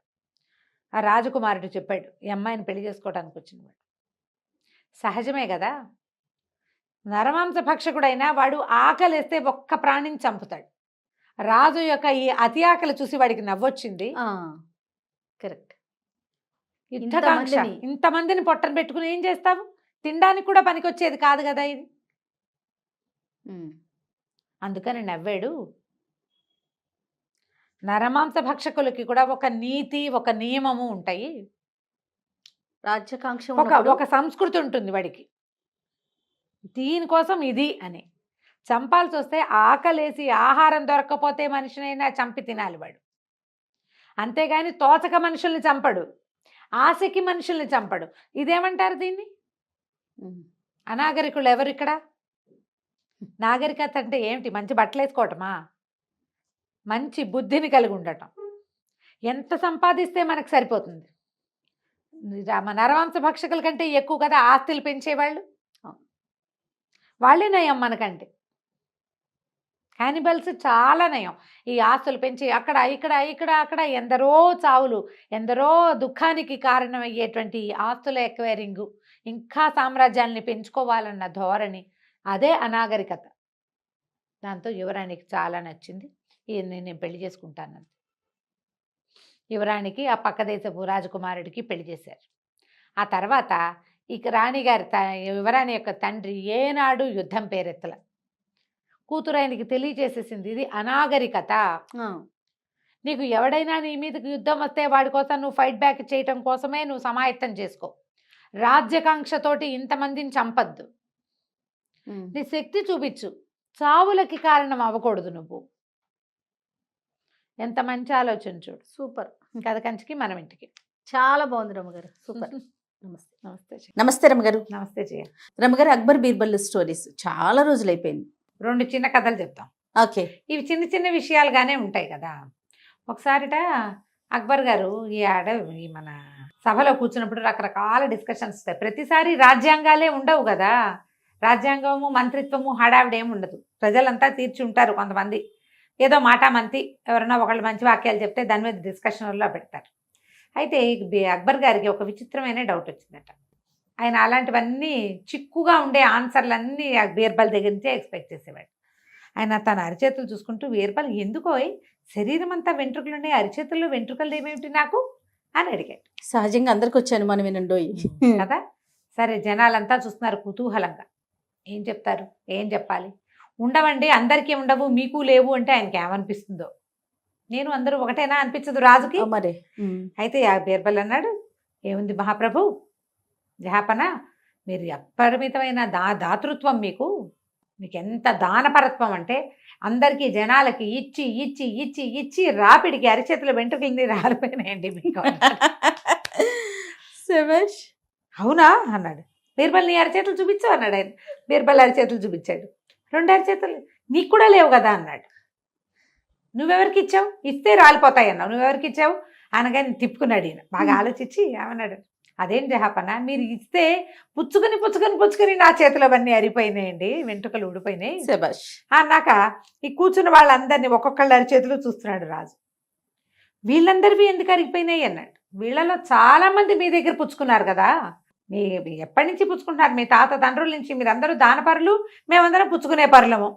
S2: ఆ రాజకుమారుడు చెప్పాడు, ఈ అమ్మాయిని పెళ్లి చేసుకోవడానికి వచ్చినవాడు. సహజమే కదా, నరమాంస భక్షకుడైనా వాడు ఆకలిస్తే ఒక్క ప్రాణిని చంపుతాడు. రాజు యొక్క ఈ అతి ఆకలి చూసి వాడికి నవ్వొచ్చింది.
S3: కరెక్ట్.
S2: యుద్ధకాంక్ష, ఇంతమందిని పొట్టను పెట్టుకుని ఏం చేస్తావు? తినడానికి కూడా పనికొచ్చేది కాదు కదా ఇది. అందుకని నవ్వాడు. నరమాంస భక్షకులకి కూడా ఒక నీతి, ఒక నియమము ఉంటాయి,
S3: రాజ్యకాంక్ష,
S2: ఒక సంస్కృతి ఉంటుంది వాడికి. దీనికోసం ఇది అని చంపాల్సి వస్తే ఆకలేసి ఆహారం దొరక్కపోతే మనిషినైనా చంపి తినాలి వాడు. అంతేగాని తోచక మనుషుల్ని చంపడు, ఆశకి మనుషుల్ని చంపడు. ఇదేమంటారు దీన్ని? అనాగరికులు ఎవరు ఇక్కడ? నాగరికత అంటే ఏమిటి? మంచి బట్టలు వేసుకోవటమా? మంచి బుద్ధిని కలిగి ఉండటం. ఎంత సంపాదిస్తే మనకు సరిపోతుంది? నరవంశ భక్షకుల కంటే ఎక్కువ కదా ఆస్తులు పెంచేవాళ్ళు. వాళ్ళే నయం మనకంటే. క్యానిబల్స్ చాలా నయం. ఈ ఆస్తులు పెంచి అక్కడ ఇక్కడ ఇక్కడ అక్కడ ఎందరో చావులు, ఎందరో దుఃఖానికి కారణమయ్యేటువంటి ఆస్తుల ఎక్వైరింగు, ఇంకా సామ్రాజ్యాల్ని పెంచుకోవాలన్న ధోరణి, అదే అనాగరికత. దాంతో యువరాణికి చాలా నచ్చింది. నేను పెళ్లి చేసుకుంటానంది. యువరాణికి ఆ పక్క దేశపు రాజకుమారుడికి పెళ్లి చేశారు. ఆ తర్వాత ఇక రాణిగారి యువరాణి యొక్క తండ్రి ఏనాడు యుద్ధం పేరెత్తల. కూతురు ఆయనకి తెలియచేసేసింది, ఇది అనాగరికత. నీకు ఎవడైనా నీ మీదకి యుద్ధం వస్తే వాడి కోసం నువ్వు ఫైట్ బ్యాక్ చేయటం కోసమే నువ్వు సమాయత్తం చేసుకో. రాజ్యకాంక్షతోటి ఇంతమందిని చంపద్దు. నీ శక్తి చూపించు, చావులకి కారణం అవ్వకూడదు నువ్వు. ఎంత మంచి ఆలోచన చూడు.
S3: సూపర్.
S2: కథ కంచికి మనం ఇంటికి.
S3: చాలా బాగుంది రమ్మగారు, సూపర్. నమస్తే.
S2: నమస్తే.
S3: నమస్తే రమ్మగారు.
S2: నమస్తే జయ.
S3: రమ్మగారు, అక్బర్ బీర్బల్ స్టోరీస్ చాలా రోజులు అయిపోయింది.
S2: 2 చిన్న కథలు చెప్తాం.
S3: ఓకే.
S2: ఇవి చిన్న చిన్న విషయాలుగానే ఉంటాయి కదా. ఒకసారిట అక్బర్ గారు ఈ మన సభలో కూర్చున్నప్పుడు రకరకాల డిస్కషన్స్ వస్తాయి. ప్రతిసారి రాజ్యాంగాలే ఉండవు కదా. రాజ్యాంగము, మంత్రిత్వము, హడావిడేమి ఉండదు. ప్రజలంతా తీర్చి ఉంటారు. కొంతమంది ఏదో మాటామంతి ఎవరైనా ఒకళ్ళు మంచి వాక్యాలు చెప్తే దాని మీద డిస్కషన్లో పెడతారు. అయితే అక్బర్ గారికి ఒక విచిత్రమైన డౌట్ వచ్చిందట. ఆయన అలాంటివన్నీ చిక్కుగా ఉండే ఆన్సర్లన్నీ బీర్బల్ దగ్గర నుంచే ఎక్స్పెక్ట్ చేసేవాడు. ఆయన తన అరిచేతులు చూసుకుంటూ, బీర్బల్ ఎందుకో శరీరం అంతా వెంట్రుకలున్నాయి, అరిచేతుల్లో వెంట్రుకలు ఏమేమిటి నాకు అని అడిగాడు.
S3: సహజంగా అందరికి వచ్చాను మనం వినండోయి
S2: కదా. సరే, జనాలంతా చూస్తున్నారు కుతూహలంగా. ఏం చెప్తారు, ఏం చెప్పాలి? ఉండవండి, అందరికీ ఉండవు, మీకు లేవు అంటే ఆయనకి ఏమనిపిస్తుందో. నేను అందరూ ఒకటేనా అనిపించదు రాజుకి.
S3: మరి
S2: అయితే ఆ బీర్బల్ అన్నాడు, ఏముంది మహాప్రభు, జహాపన, మీరు అపరిమితమైన దాతృత్వం, మీకు ఎంత దానపరత్వం అంటే అందరికీ జనాలకి ఇచ్చి ఇచ్చి ఇచ్చి ఇచ్చి రాపిడికి అరిచేతుల వెంట్రుకల్ని రాలిపోయినాయండి మీకు. అవునా అన్నాడు. బీర్బల్, నీ అరిచేతులు చూపించు అన్నాడు ఆయన. బీర్బల్ అరిచేతులు చూపించాడు. 2 అరిచేతులు నీకు కూడా లేవు కదా అన్నాడు. నువ్వెవరికి ఇచ్చావు? ఇస్తే రాలిపోతాయి అన్నావు, నువ్వెవరికి ఇచ్చావు అనగానే తిప్పుకున్నాడు ఈయన. బాగా ఆలోచించి ఏమన్నాడు, అదేం జహాపన, మీరు ఇస్తే పుచ్చుకొని పుచ్చుకొని పుచ్చుకొని నా చేతులు అవన్నీ అరిపోయినాయండి, వెంట్రుకలు ఊడిపోయినాయి అన్నాక ఈ కూర్చున్న వాళ్ళందరినీ ఒక్కొక్కళ్ళు అరిచేతులు చూస్తున్నాడు రాజు. వీళ్ళందరివి ఎందుకు అరిగిపోయినాయి అన్నాడు. వీళ్ళలో చాలా మంది మీ దగ్గర పుచ్చుకున్నారు కదా, మీ ఎప్పటి నుంచి పుచ్చుకుంటున్నారు? మీ తాత తండ్రుల నుంచి. మీరందరూ దానపరులు, మేమందరం పుచ్చుకునే పరులము,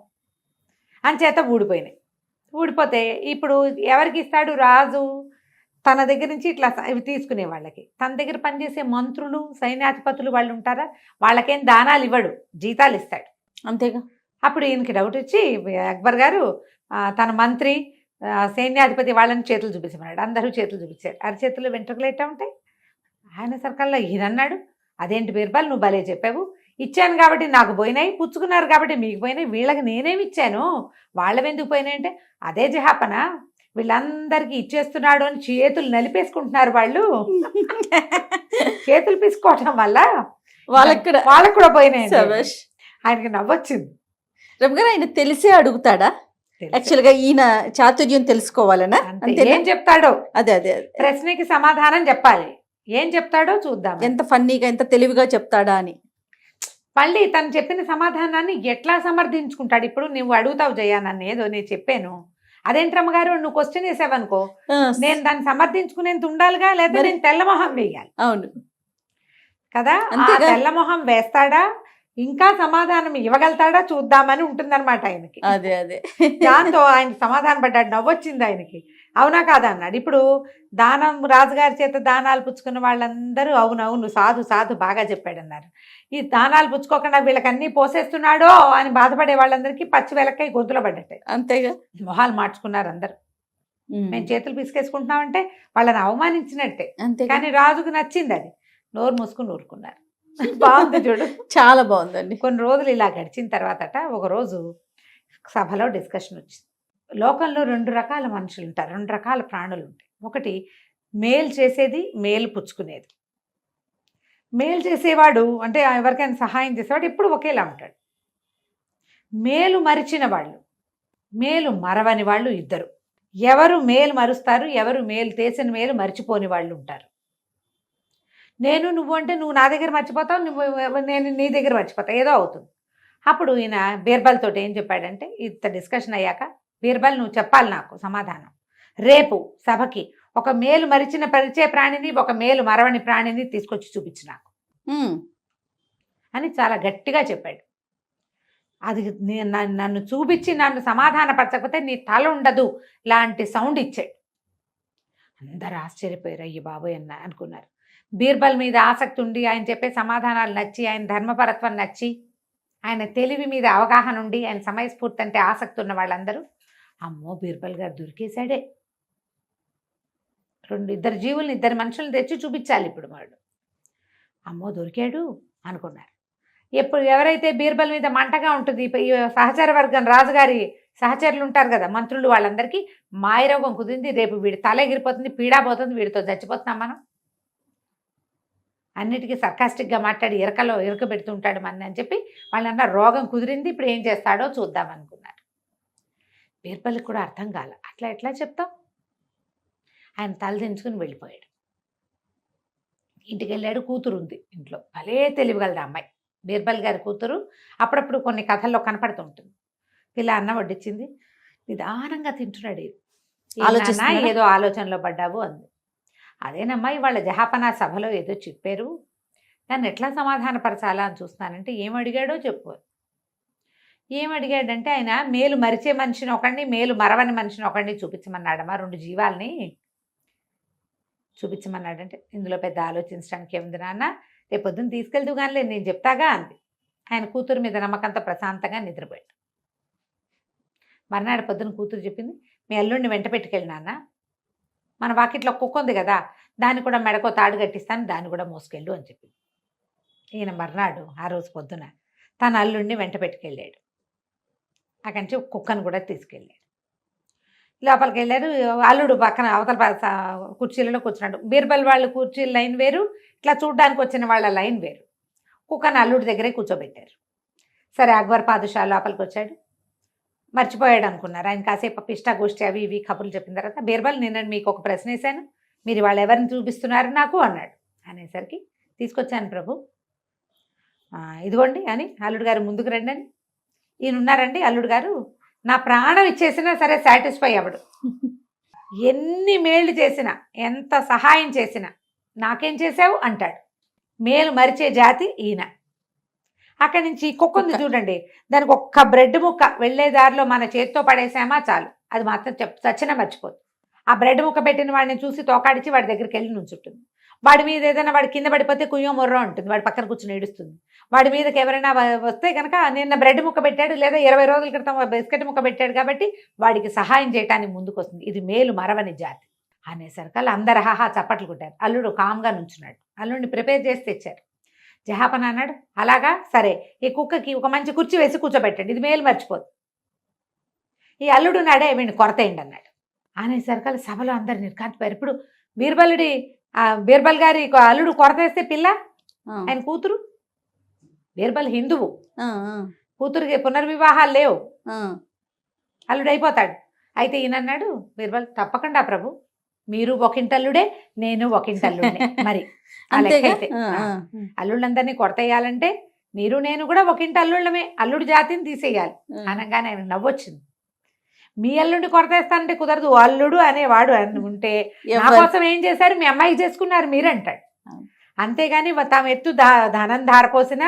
S2: అంచేత ఊడిపోయినాయి.
S1: ఊడిపోతే ఇప్పుడు ఎవరికి ఇస్తాడు రాజు? తన దగ్గర నుంచి ఇట్లా ఇవి తీసుకునే వాళ్ళకి. తన దగ్గర పనిచేసే మంత్రులు, సైన్యాధిపతులు వాళ్ళు ఉంటారా, వాళ్ళకేం దానాలు ఇవ్వడు, జీతాలు ఇస్తాడు.
S3: అంతేగా.
S1: అప్పుడు ఈయనకి డౌట్ వచ్చి అక్బర్ గారు తన మంత్రి, సైన్యాధిపతి వాళ్ళని చేతులు చూపించమన్నాడు. అందరూ చేతులు చూపించారు. అరచేతులు వెంట్రుకలు ఎట్టా ఉంటాయి. ఆయన సర్కాల్లో ఈయన అన్నాడు, అదేంటి బీర్బల్ నువ్వు భలే చెప్పావు, ఇచ్చాను కాబట్టి నాకు పోయినాయి, పుచ్చుకున్నారు కాబట్టి మీకు పోయినాయి, వీళ్ళకి నేనేమి ఇచ్చాను వాళ్ళవెందుకు పోయినాయి అంటే, అదే జహాపన, వీళ్ళందరికీ ఇచ్చేస్తున్నాడు అని చేతులు నలిపేసుకుంటున్నారు వాళ్ళు. చేతులు పీసుకోవటం వల్ల వాళ్ళకి కూడా పోయినాయి. ఆయనకి నవ్వొచ్చింది.
S3: రమగారు ఆయన తెలిసే అడుగుతాడా? యాక్చువల్ గా ఈయన చాతుర్యం తెలుసుకోవాలనా?
S1: ఏం చెప్తాడో
S3: అదే అదే
S1: ప్రశ్నకి సమాధానం చెప్పాలి. ఏం చెప్తాడో చూద్దాం.
S3: ఎంత ఫన్నీగా ఎంత తెలివిగా చెప్తాడా అని.
S1: మళ్ళీ తను చెప్పిన సమాధానాన్ని ఎట్లా సమర్థించుకుంటాడు. ఇప్పుడు నువ్వు అడుగుతావు జయ నన్ను, ఏదో నేను చెప్పాను, అదేంట్రమ్మ గారు నువ్వు క్వశ్చన్ వేసావనుకో, నేను దాన్ని సమర్థించుకునేంత ఉండాలిగా, లేదా నేను తెల్లమొహం వేయాలి.
S3: అవును
S1: కదా, తెల్లమొహం వేస్తాడా, ఇంకా సమాధానం ఇవ్వగలుగుతాడా చూద్దామని ఉంటుందన్నమాట ఆయనకి.
S3: అదే అదే
S1: దాంతో ఆయన సమాధానం పడ్డాడు. నవ్వొచ్చింది ఆయనకి. అవునా కాదా అన్నాడు. ఇప్పుడు దానం, రాజుగారి చేత దానాలు పుచ్చుకున్న వాళ్ళందరూ అవునవును సాధు సాధు బాగా చెప్పాడు అన్నారు. ఈ దానాలు పుచ్చుకోకుండా వీళ్ళకి అన్నీ పోసేస్తున్నాడో అని బాధపడే వాళ్ళందరికీ పచ్చి వెలక్కై గొంతులో పడ్డట్టే.
S3: అంతేగా.
S1: మొహాలు మార్చుకున్నారు అందరు. మేము చేతులు పిసికేసుకుంటున్నామంటే వాళ్ళని అవమానించినట్టే. కానీ రాజుకు నచ్చింది అది. నోరు మూసుకుని ఊరుకున్నారు. బాగుంది చూడు,
S3: చాలా బాగుందండి.
S1: కొన్ని రోజులు ఇలా గడిచిన తర్వాతట ఒకరోజు సభలో డిస్కషన్ వచ్చింది. లోకంలో 2 రకాల మనుషులు ఉంటారు, 2 రకాల ప్రాణులు ఉంటాయి. ఒకటి మేలు చేసేది, మేలు పుచ్చుకునేది. మేలు చేసేవాడు అంటే ఎవరికైనా సహాయం చేసేవాడు ఎప్పుడు ఒకేలా ఉంటాడు. మేలు మరిచిన వాళ్ళు, మేలు మరవని వాళ్ళు ఇద్దరు. ఎవరు మేలు మరుస్తారు, ఎవరు మేలు చేసిన మేలు మర్చిపోని వాళ్ళు ఉంటారు. నేను నువ్వు అంటే నువ్వు నా దగ్గర మర్చిపోతావు, నేను నీ దగ్గర మర్చిపోతావు, ఏదో అవుతుంది. అప్పుడు ఈయన బీర్బల్ తోటి ఏం చెప్పాడంటే, ఇంత డిస్కషన్ అయ్యాక, బీర్బల్ నువ్వు చెప్పాలి నాకు సమాధానం. రేపు సభకి ఒక మేలు మరిచే ప్రాణిని, ఒక మేలు మరవని ప్రాణిని తీసుకొచ్చి చూపించు నాకు అని చాలా గట్టిగా చెప్పాడు. అది నన్ను చూపించి నన్ను సమాధానపరచకపోతే నీ తల ఉండదు లాంటి సౌండ్ ఇచ్చాడు. అందరు ఆశ్చర్యపోయారు. అయ్యి బాబోయ్ అనుకున్నారు. బీర్బల్ మీద ఆసక్తి ఉండి, ఆయన చెప్పే సమాధానాలు నచ్చి, ఆయన ధర్మపరత్వం నచ్చి, ఆయన తెలివి మీద అవగాహన ఉండి, ఆయన సమయస్ఫూర్తి అంటే ఆసక్తి ఉన్న వాళ్ళందరూ అమ్మో బీర్బల్ గారు దొరికేశాడే, 2 జీవుల్ని 2 మనుషులను తెచ్చి చూపించాలి ఇప్పుడు వాడు, అమ్మో దొరికాడు అనుకున్నారు. ఎవరైతే బీర్బల్ మీద మంటగా ఉంటుంది, ఈ సహచర వర్గం, రాజుగారి సహచరులు ఉంటారు కదా మంత్రులు, వాళ్ళందరికీ మాయరోగం కుదిరింది, రేపు వీడి తల ఎగిరిపోతుంది, పీడా పోతుంది, వీడితో చచ్చిపోతున్నాం మనం, అన్నిటికీ సర్కాస్టిక్గా మాట్లాడి ఇరక పెడుతుంటాడు మన అని చెప్పి వాళ్ళన్న రోగం కుదిరింది, ఇప్పుడు ఏం చేస్తాడో చూద్దాం అనుకున్నారు. బీర్బల్కి కూడా అర్థం కాల, అట్లా ఎట్లా చెప్తాం. ఆయన తల దించుకుని వెళ్ళిపోయాడు. ఇంటికి వెళ్ళాడు. కూతురు ఉంది ఇంట్లో, భలే తెలివిగలదు అమ్మాయి, బీర్బల్ గారి కూతురు. అప్పుడప్పుడు కొన్ని కథల్లో కనపడుతుంటుంది. ఇలా అన్నం వడ్డించింది, నిదానంగా తింటున్నాడు. ఏదో ఆలోచనలో పడ్డావు అంది. అదేనమ్మా ఇవాళ జహాపనా సభలో ఏదో చెప్పారు, నన్ను ఎట్లా సమాధానపరచాలా అని చూస్తున్నానంటే, ఏమడిగాడో చెప్పు. ఏమడిగాడంటే, ఆయన మేలు మరిచే మనిషిని ఒకడిని, మేలు మరవని మనిషిని ఒకడిని చూపించమన్నాడమ్మా, 2 జీవాల్ని చూపించమన్నాడంటే, ఇందులో పెద్ద ఆలోచించడానికి ఏముంది నాన్న, రేపు పొద్దున్న తీసుకెళ్తూ కానీ నేను చెప్తాగా అంది. ఆయన కూతురు మీద నమ్మకంతో ప్రశాంతంగా నిద్రపోయాడు. మర్నాడు పొద్దున్న కూతురు చెప్పింది, మీ అల్లుడిని వెంట పెట్టుకెళ్ళి నాన్న, మన వాకిట్లో కుక్క ఉంది కదా, దాన్ని కూడా మెడకో తాడు కట్టిస్తాను, దాన్ని కూడా మోసుకెళ్ళు అని చెప్పింది. ఈయన మర్నాడు ఆ రోజు పొద్దున తన అల్లుడిని వెంట పెట్టుకెళ్ళాడు. అక్కడి నుంచి కుక్కను కూడా తీసుకెళ్ళాడు. లోపలికి వెళ్ళారు. అల్లుడు పక్కన అవతల కుర్చీలలో కూర్చున్నాడు. బీర్బల్ వాళ్ళు కుర్చీల లైన్ వేరు, ఇట్లా చూడ్డానికి వచ్చిన వాళ్ళ లైన్ వేరు. కుక్కను అల్లుడి దగ్గరే కూర్చోబెట్టారు. సరే అక్బర్ పాదుషా లోపలికి వచ్చాడు. మర్చిపోయాడు అనుకున్నారు. ఆయన కాసేపు పిష్టా గోష్ఠి అవి ఇవి కబుర్లు చెప్పిన తర్వాత, బీర్బల్ నేను మీకు ఒక ప్రశ్న వేశాను, మీరు వాళ్ళు ఎవరిని చూపిస్తున్నారు నాకు అన్నాడు. అనేసరికి తీసుకొచ్చాను ప్రభు, ఇదిగోండి అని, అల్లుడు గారు ముందుకు రండి అని. ఈయన ఉన్నారండి అల్లుడు గారు, నా ప్రాణం ఇచ్చేసినా సరే సాటిస్ఫై అవ్వడు, ఎన్ని మేళ్ళు చేసినా, ఎంత సహాయం చేసినా నాకేం చేసావు అంటాడు. మేలు మరిచే జాతి ఈయన. అక్కడి నుంచి కుక్క ఉంది చూడండి, దానికి ఒక్క బ్రెడ్ ముక్క వెళ్ళే దారిలో మన చేత్తో పడేసామా చాలు,
S2: అది మాత్రం చచ్చినా మర్చిపోదు. ఆ బ్రెడ్ ముక్క పెట్టిన వాడిని చూసి తోకాడిచి వాడి దగ్గరికి వెళ్ళి నుంచుంటుంది. వాడి మీద ఏదైనా వాడి కింద పడిపోతే కుయ్యో మొర్రో ఉంటుంది, వాడి పక్కన కూర్చొని ఏడుస్తుంది. వాడి మీదకి ఎవరైనా వస్తే కనుక నిన్న బ్రెడ్ ముక్క పెట్టాడు లేదా 20 రోజుల క్రితం బిస్కెట్ ముక్క పెట్టాడు కాబట్టి వాడికి సహాయం చేయడానికి ముందుకు వస్తుంది. ఇది మేలు మరవని జాతి అనేసరికి అందరు హాహా చప్పట్లు కొట్టారు. అల్లుడు కామ్గా నుంచున్నాడు. అల్లుడిని ప్రిపేర్ చేసి తెచ్చారు. జహాపన అన్నాడు, అలాగా సరే, ఈ కుక్కకి ఒక మంచి కుర్చీ వేసి కూర్చోబెట్టండి, ఇది మేలు మర్చిపోదు. ఈ అల్లుడు నాడే వీడిని కొరతేయండి అన్నాడు. అనేసరికి సభలో అందరు నిర్కాంతిపోయారు. ఇప్పుడు బీర్బల్ గారి అల్లుడు కొరతేస్తే పిల్ల ఆయన కూతురు, బీర్బల్ హిందువు, కూతురికి పునర్వివాహాలు లేవు, అల్లుడు అయిపోతాడు. అయితే ఈయనన్నాడు బీర్బల్, తప్పకుండా ప్రభు, మీరు ఒకింటల్లుడే, నేను ఒకింటల్లుడే, మరి అయితే అల్లుళ్ళందరినీ కొరతేయాలంటే మీరు నేను కూడా ఒకింటి అల్లుళ్ళమే, అల్లుడు జాతిని తీసేయాలి అనగానే ఆయన నవ్వొచ్చింది. మీ అల్లుడిని కొరతేస్తానంటే కుదరదు, అల్లుడు అనేవాడు అని ఉంటే నా కోసం ఏం చేశారు, మీ అమ్మాయికి చేసుకున్నారు మీరంటాడు. అంతేగాని తాము ఎత్తు ధనం ధారపోసిన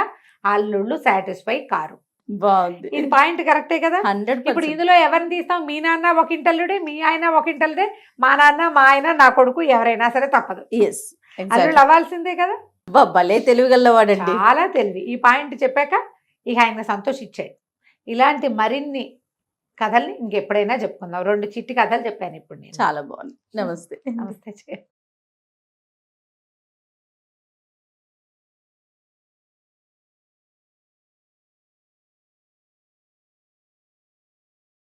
S2: అల్లుళ్ళు సాటిస్ఫై కారు.
S3: బాగుంది,
S2: ఇది పాయింట్ కరెక్టే కదా.
S3: 100%.
S2: ఇప్పుడు ఇందులో ఎవరిని తీస్తాం, మీ నాన్న ఒకింటల్లుడే, మీ ఆయన ఒకింటల్లుడే, మా నాన్న మా ఆయన నా కొడుకు ఎవరైనా సరే తప్పదు, అల్లుళ్ళు అవ్వాల్సిందే కదా.
S3: భలే తెలివిగలవాడండి,
S2: చాలా తెలివి. ఈ పాయింట్ చెప్పాక ఇక ఆయన సంతోషించాడు. ఇలాంటి మరిన్ని కథల్ని ఇంకెప్పుడైనా చెప్పుకుందాం. 2 చిట్టి కథలు చెప్పాను ఇప్పుడు నేను.
S3: చాలా బాగుంది. నమస్తే.
S2: నమస్తే.